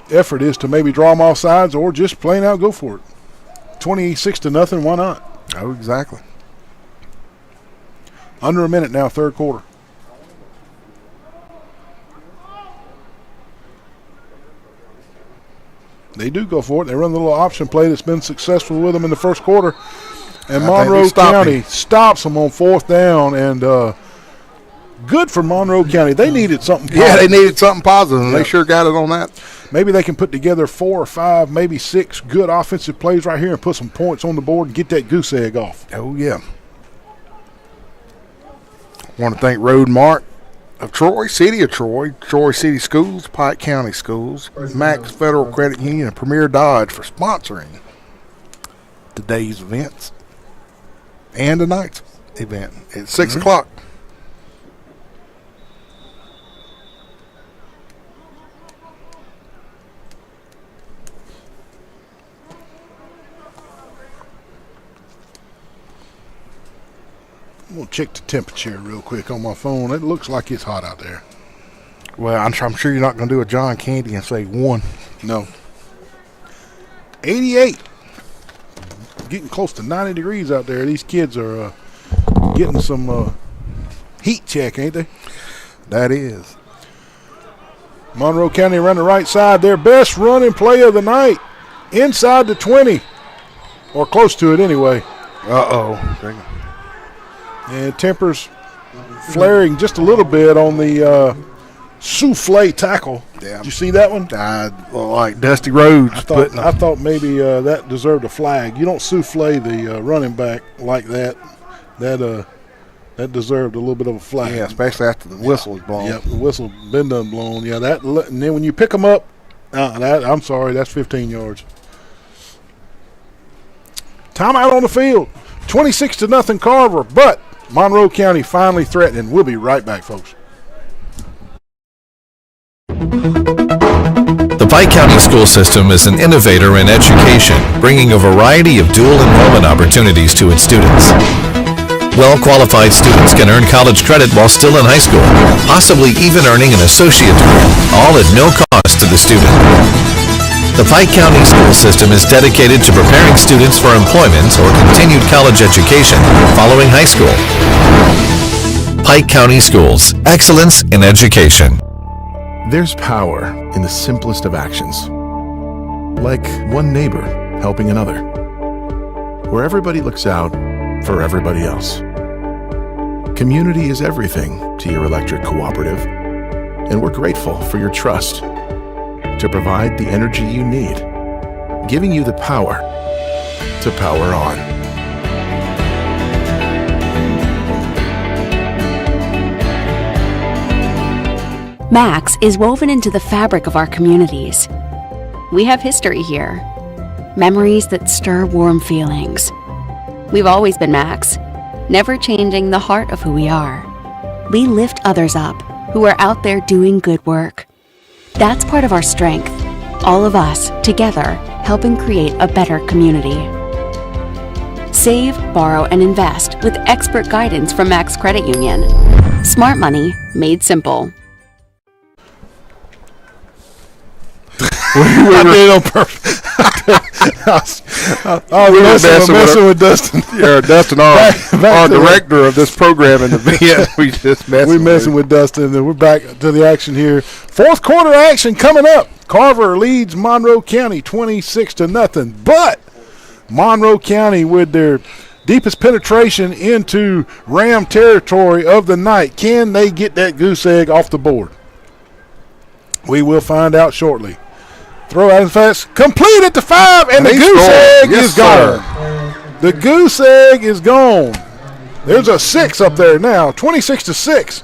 effort is to maybe draw them off sides or just plain out go for it. 26-0, why not? Oh, exactly. Under a minute now, third quarter. They do go for it. They run the little option play that's been successful with them in the first quarter. And Monroe County stops them on 4th down. And good for Monroe County. They needed something positive. Yeah, they needed something positive, and they sure got it on that. Maybe they can put together 4 or 5, maybe 6 good offensive plays right here and put some points on the board and get that goose egg off. Oh, yeah. Want to thank Road Mart of Troy, City of Troy, Troy City Schools, Pike County Schools, Max Federal Credit Union, and Premier Dodge for sponsoring today's events and tonight's event at 6 o'clock. I'm going to check the temperature real quick on my phone. It looks like it's hot out there. Well, I'm sure you're not going to do a John Candy and say 1. No. 88. Getting close to 90 degrees out there. These kids are getting some heat check, ain't they? That is. Monroe County run the right side. Their best running play of the night. Inside the 20. Or close to it anyway. Uh-oh. And tempers flaring just a little bit on the souffle tackle. Yeah. Did you see that one? Like Dusty Rhodes. I thought maybe that deserved a flag. You don't souffle the running back like that. That deserved a little bit of a flag. Yeah, especially after the whistle was blown. Yep, the whistle been done blown. Yeah, and then when you pick them up, I'm sorry, that's 15 yards. Timeout on the field. 26-0 Carver, but Monroe County finally threatening. We'll be right back, folks. The Pike County school system is an innovator in education, bringing a variety of dual enrollment opportunities to its students. Well-qualified students can earn college credit while still in high school, possibly even earning an associate degree, all at no cost to the student. The Pike County school system is dedicated to preparing students for employment or continued college education following high school. Pike County Schools, excellence in education. There's power in the simplest of actions, like one neighbor helping another, where everybody looks out for everybody else. Community is everything to your electric cooperative, and we're grateful for your trust to provide the energy you need, giving you the power to power on. Max is woven into the fabric of our communities. We have history here, memories that stir warm feelings. We've always been Max, never changing the heart of who we are. We lift others up who are out there doing good work. That's part of our strength, all of us together helping create a better community. Save, borrow, and invest with expert guidance from Max Credit Union. Smart money made simple. I did it on purpose. I was messing with Dustin. Yeah, Dustin, our director of this program in the event. We messing with Dustin, and we're back to the action here. Fourth quarter action coming up. Carver leads Monroe County 26-0, but Monroe County with their deepest penetration into Ram territory of the night. Can they get that goose egg off the board? We will find out shortly. Throw out fast, complete at the 5, and the goose egg is gone. The goose egg is gone. There's a 6 up there now, 26-6.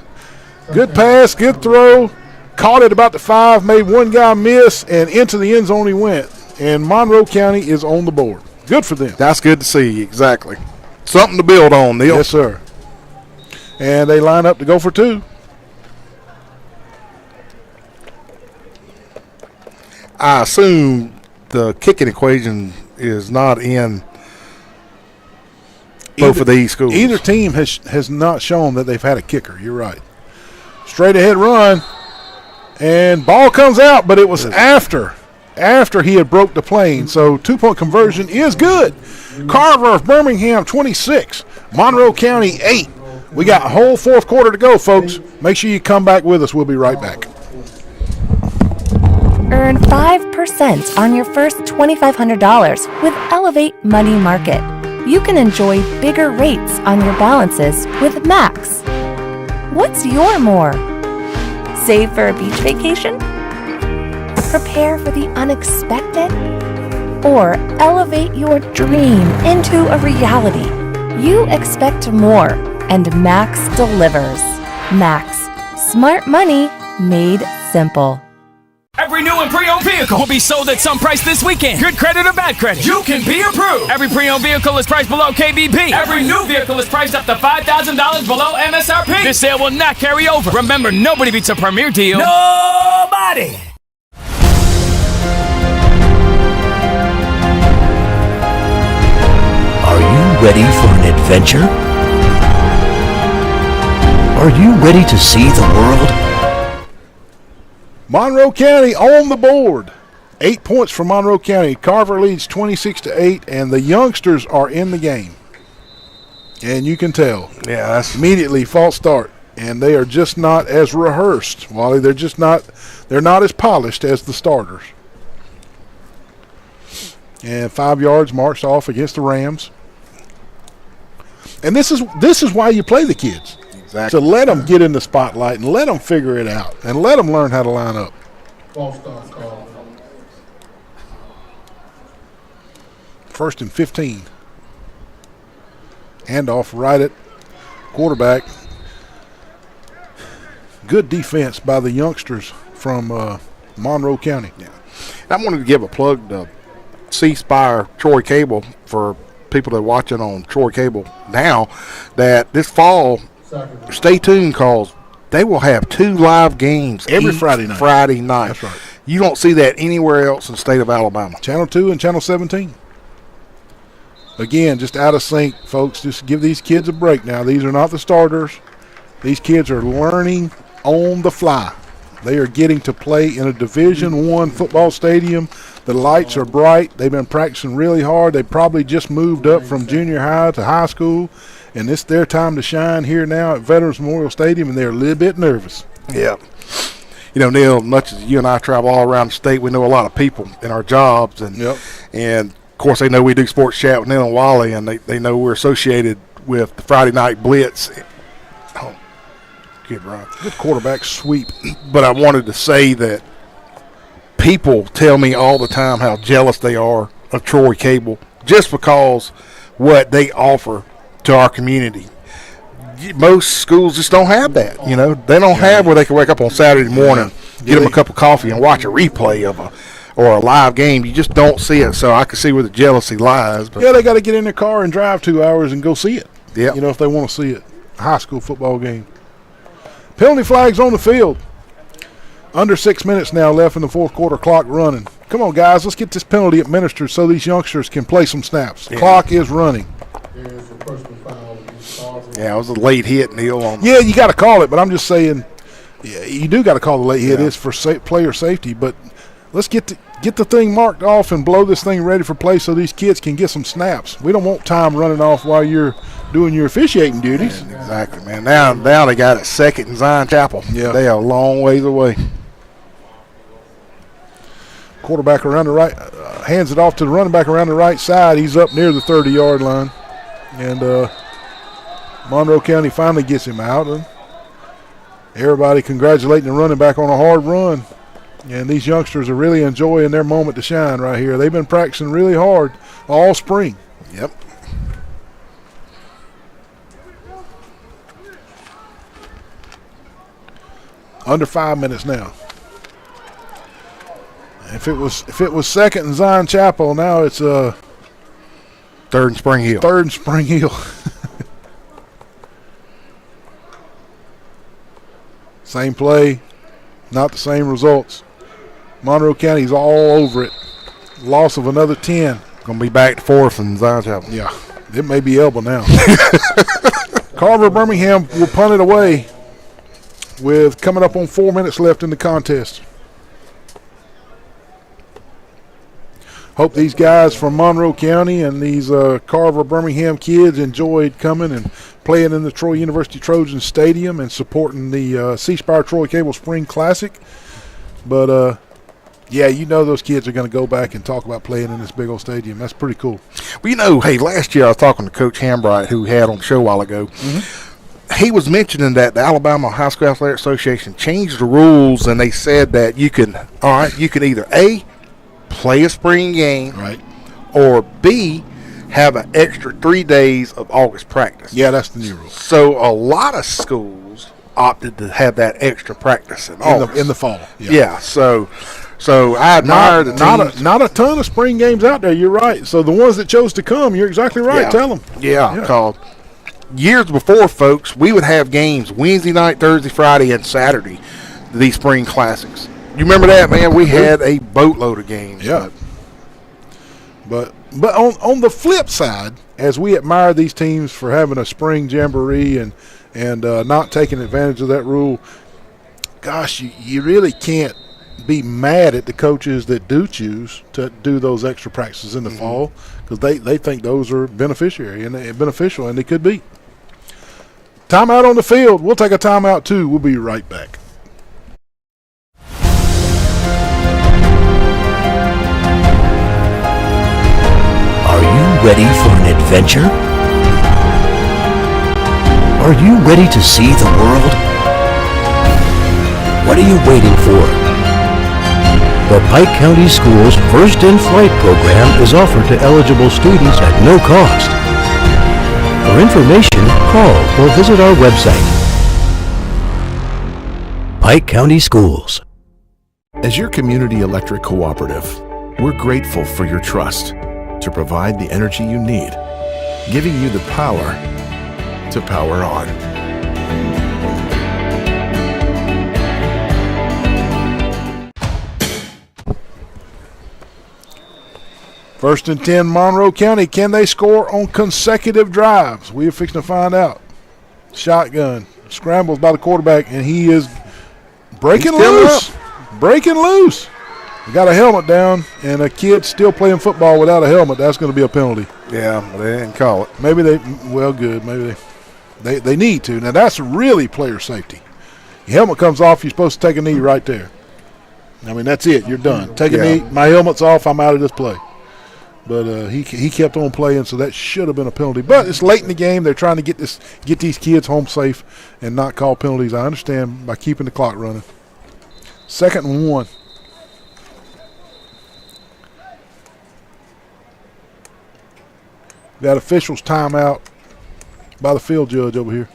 Good pass, good throw. Caught it about the 5, made one guy miss, and into the end zone he went. And Monroe County is on the board. Good for them. That's good to see, exactly. Something to build on, Neil. Yes, sir. And they line up to go for 2. I assume the kicking equation is not in both of these schools. Either team has not shown that they've had a kicker. You're right. Straight ahead run, and ball comes out, but it was after he had broke the plane. So 2-point conversion is good. Carver-Birmingham 26, Monroe County 8. We got a whole fourth quarter to go, folks. Make sure you come back with us. We'll be right back. Earn 5% on your first $2,500 with Elevate Money Market. You can enjoy bigger rates on your balances with Max. What's your more? Save for a beach vacation? Prepare for the unexpected? Or elevate your dream into a reality? You expect more, and Max delivers. Max, smart money made simple. Every new and pre-owned vehicle will be sold at some price this weekend. Good credit or bad credit, you can be approved. Every pre-owned vehicle is priced below KBP. Every new vehicle is priced up to $5,000 below MSRP. This sale will not carry over. Remember, nobody beats a premier deal. Nobody! Are you ready for an adventure? Are you ready to see the world? Monroe County on the board. 8 points for Monroe County. Carver leads 26-8, and the youngsters are in the game. And you can tell. Yeah, that's immediately false start. And they are just not as rehearsed, Wally. They're not as polished as the starters. And 5 yards marched off against the Rams. And this is why you play the kids. Exactly. To let them get in the spotlight and let them figure it out and let them learn how to line up. False start call. 1st and 15. Handoff right at quarterback. Good defense by the youngsters from Monroe County. Yeah. I wanted to give a plug to Spire Troy Cable for people that are watching on Troy Cable now that this fall, stay tuned because they will have 2 live games every Friday night. That's right. You don't see that anywhere else in the state of Alabama. Channel 2 and Channel 17. Again, just out of sync, folks. Just give these kids a break now. These are not the starters. These kids are learning on the fly. They are getting to play in a Division I football stadium. The lights are bright. They've been practicing really hard. They probably just moved up from junior high to high school, and it's their time to shine here now at Veterans Memorial Stadium, and they're a little bit nervous. Yeah. You know, Neil, much as you and I travel all around the state, we know a lot of people in our jobs, and of course they know we do Sports Chat with Neil and Wally, and they know we're associated with the Friday Night Blitz. Oh, good run. Good quarterback sweep. But I wanted to say that people tell me all the time how jealous they are of Troy Cable just because what they offer to our community. Most schools just don't have that. You know, they don't have where they can wake up on Saturday morning, get them a cup of coffee, and watch a replay of a live game. You just don't see it. So I can see where the jealousy lies. But they got to get in their car and drive 2 hours and go see it. Yeah, you know, if they want to see it, a high school football game. Penalty flags on the field. Under 6 minutes now left in the fourth quarter, clock running. Come on, guys, let's get this penalty administered so these youngsters can play some snaps. Clock is running. Yeah, it was a late hit, Neil. Yeah, you got to call it, but I'm just saying, you do got to call the late hit. It's for player safety, but let's get the thing marked off and blow this thing ready for play so these kids can get some snaps. We don't want time running off while you're doing your officiating duties. Yeah, exactly, man. Now they got it second in Zion Chapel. Yeah, they are a long ways away. Quarterback around the right, hands it off to the running back around the right side. He's up near the 30-yard line, and Monroe County finally gets him out. And everybody congratulating the running back on a hard run. And these youngsters are really enjoying their moment to shine right here. They've been practicing really hard all spring. Yep. Under 5 minutes now. If it was second in Zion Chapel, now it's third and Spring Hill. Third and Spring Hill. Same play, not the same results. Monroe County's all over it. Loss of another 10. Going to be back to fourth in Zion Chapel. Yeah, it may be elbow now. Carver-Birmingham will punt it away with coming up on 4 minutes left in the contest. Hope these guys from Monroe County and these Carver-Birmingham kids enjoyed coming and playing in the Troy University Trojan Stadium and supporting the C-Spire Troy Cable Spring Classic. But, yeah, you know those kids are going to go back and talk about playing in this big old stadium. That's pretty cool. Well, you know, hey, last year I was talking to Coach Hambright, who we had on the show a while ago. Mm-hmm. He was mentioning that the Alabama High School Athletic Association changed the rules, and they said that you can either A, play a spring game, right, or B, have an extra 3 days of August practice. Yeah, that's the new rule. So a lot of schools opted to have that extra practice in the fall. Yeah. So I admire the teams. Not a ton of spring games out there. You're right. So the ones that chose to come, you're exactly right. Yeah. Tell them. Yeah, because years before, folks, we would have games Wednesday night, Thursday, Friday, and Saturday. These spring classics. You remember that, man? We had a boatload of games. Yeah. But on the flip side, as we admire these teams for having a spring jamboree and not taking advantage of that rule, gosh, you really can't be mad at the coaches that do choose to do those extra practices in the fall, because they think those are beneficial, and they could be. Timeout on the field. We'll take a timeout too. We'll be right back. Are you ready for an adventure? Are you ready to see the world? What are you waiting for? The Pike County Schools First in Flight program is offered to eligible students at no cost. For information, call or visit our website. Pike County Schools. As your community electric cooperative, we're grateful for your trust to provide the energy you need, giving you the power to power on. First and 10, Monroe County. Can they score on consecutive drives? We are fixing to find out. Shotgun. Scrambles by the quarterback, and he is breaking loose. Breaking loose. We got a helmet down, and a kid still playing football without a helmet. That's going to be a penalty. Yeah, they didn't call it. Maybe good. Maybe they need to. Now, that's really player safety. Your helmet comes off, you're supposed to take a knee right there. I mean, that's it. You're done. Take a knee. My helmet's off. I'm out of this play. But he kept on playing, so that should have been a penalty. But it's late in the game. They're trying to get these kids home safe and not call penalties. I understand, by keeping the clock running. 2nd and 1. Got officials timeout by the field judge over here.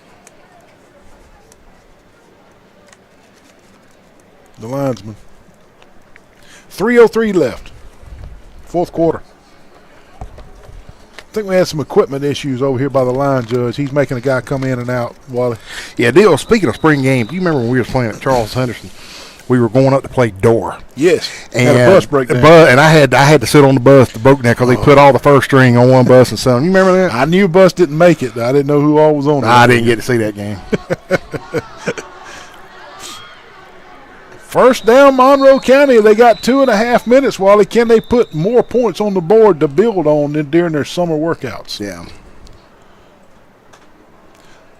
The linesman. 3:03 left. 4th quarter. I think we had some equipment issues over here by the line judge. He's making a guy come in and out. Wally. Yeah, Dale, speaking of spring games, do you remember when we were playing at Charles Henderson? We were going up to play door. Yes. And had a bus breakdown. And I had to sit on the bus that broke down because they put all the first string on one bus and so on. You remember that? I knew bus didn't make it. I didn't know who all was on it. I didn't get to see that game. First down, Monroe County. They got 2.5 minutes. Wally, can they put more points on the board to build on during their summer workouts? Yeah.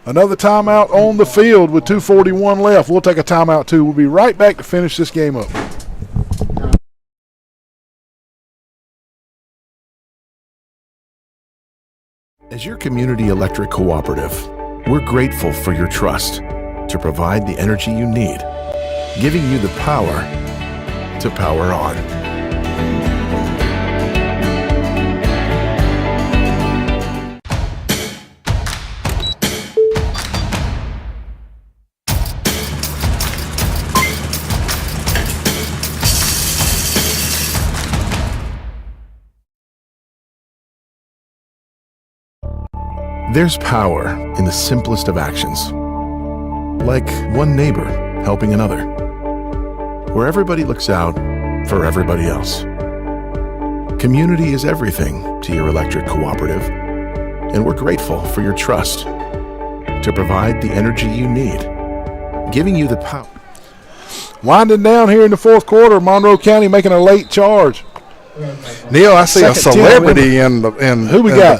Another timeout on the field with 2:41 left. We'll take a timeout, too. We'll be right back to finish this game up. As your community electric cooperative, we're grateful for your trust to provide the energy you need, giving you the power to power on. There's power in the simplest of actions, like one neighbor helping another, where everybody looks out for everybody else. Community is everything to your electric cooperative, and we're grateful for your trust to provide the energy you need, giving you the power. Winding down here in the 4th quarter, Monroe County making a late charge. Neil, I see a celebrity in the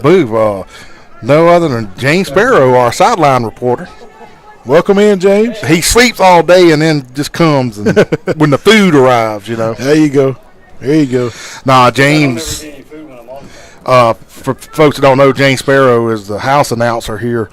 booth. No other than James Sparrow, our sideline reporter. Welcome in, James. He sleeps all day and then just comes and when the food arrives, you know. There you go. Nah, James, for folks that don't know, James Sparrow is the house announcer here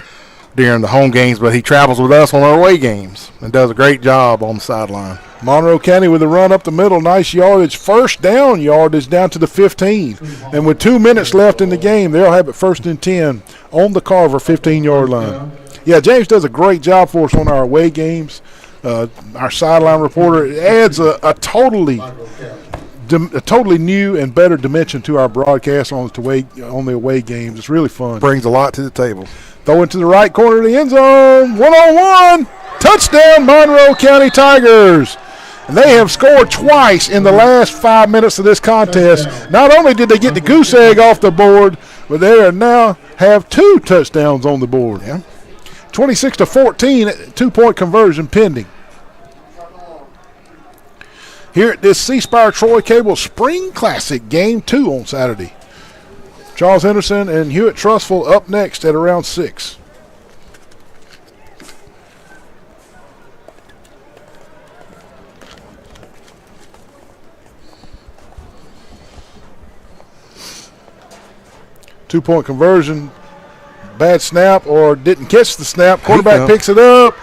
during the home games, but he travels with us on our away games and does a great job on the sideline. Monroe County with a run up the middle, nice yardage. First down yardage down to the 15. And with 2 minutes left in the game, they'll have it 1st and 10 on the Carver 15-yard line. Yeah, James does a great job for us on our away games. Our sideline reporter, it adds a totally new and better dimension to our broadcast on the away games. It's really fun. Brings a lot to the table. Throw into the right corner of the end zone. 1-on-1. Touchdown, Monroe County Tigers. And they have scored twice in the last 5 minutes of this contest. Not only did they get the goose egg off the board, but they now have 2 touchdowns on the board. Yeah. 26-14, 2-point conversion pending. Here at this C-Spire Troy Cable Spring Classic Game 2 on Saturday. Charles Henderson and Hewitt Trustful up next at around 6. Two-point conversion, bad snap or didn't catch the snap. Quarterback picks it up,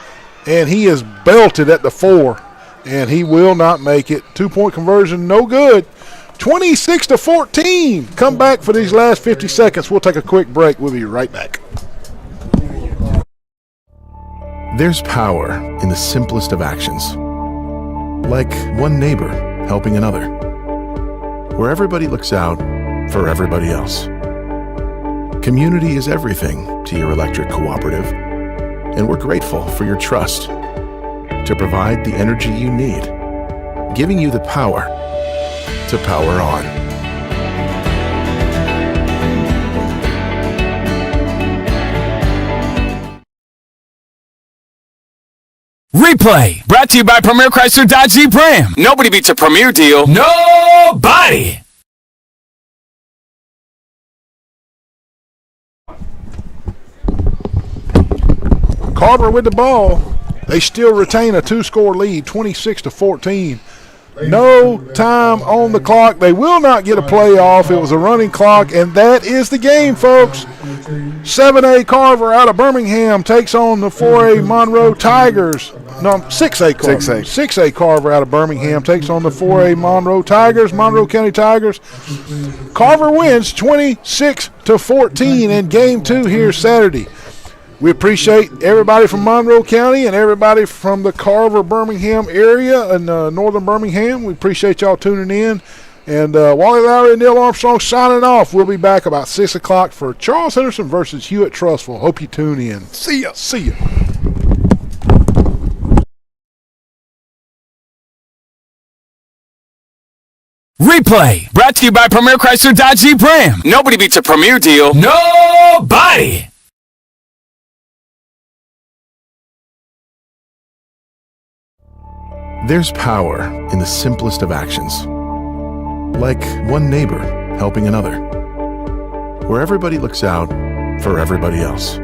and he is belted at the 4, and he will not make it. 2-point conversion, no good. 26-14. Come back for these last 50 seconds. We'll take a quick break. We'll be right back. There's power in the simplest of actions, like one neighbor helping another, where everybody looks out for everybody else. Community is everything to your electric cooperative, and we're grateful for your trust to provide the energy you need, giving you the power to power on. Replay, brought to you by Premier Chrysler Dodge Jeep Ram. Nobody beats a Premier deal. Nobody! Carver with the ball. They still retain a 2-score lead, 26-14. No time on the clock. They will not get a playoff. It was a running clock, and that is the game, folks. 7A Carver out of Birmingham takes on the 4A Monroe Tigers. No, 6A Carver. 6A Carver out of Birmingham takes on the 4A Monroe Tigers, Monroe County Tigers. Carver wins 26-14 in Game 2 here Saturday. We appreciate everybody from Monroe County and everybody from the Carver-Birmingham area and northern Birmingham. We appreciate y'all tuning in. And Wally Lowry and Neil Armstrong signing off. We'll be back about 6 o'clock for Charles Henderson versus Hewitt Trustful. Hope you tune in. See ya. See ya. Replay, brought to you by Premier Chrysler Dodge Jeep Ram. Nobody beats a Premier deal. Nobody! There's power in the simplest of actions. Like one neighbor helping another. Where everybody looks out for everybody else.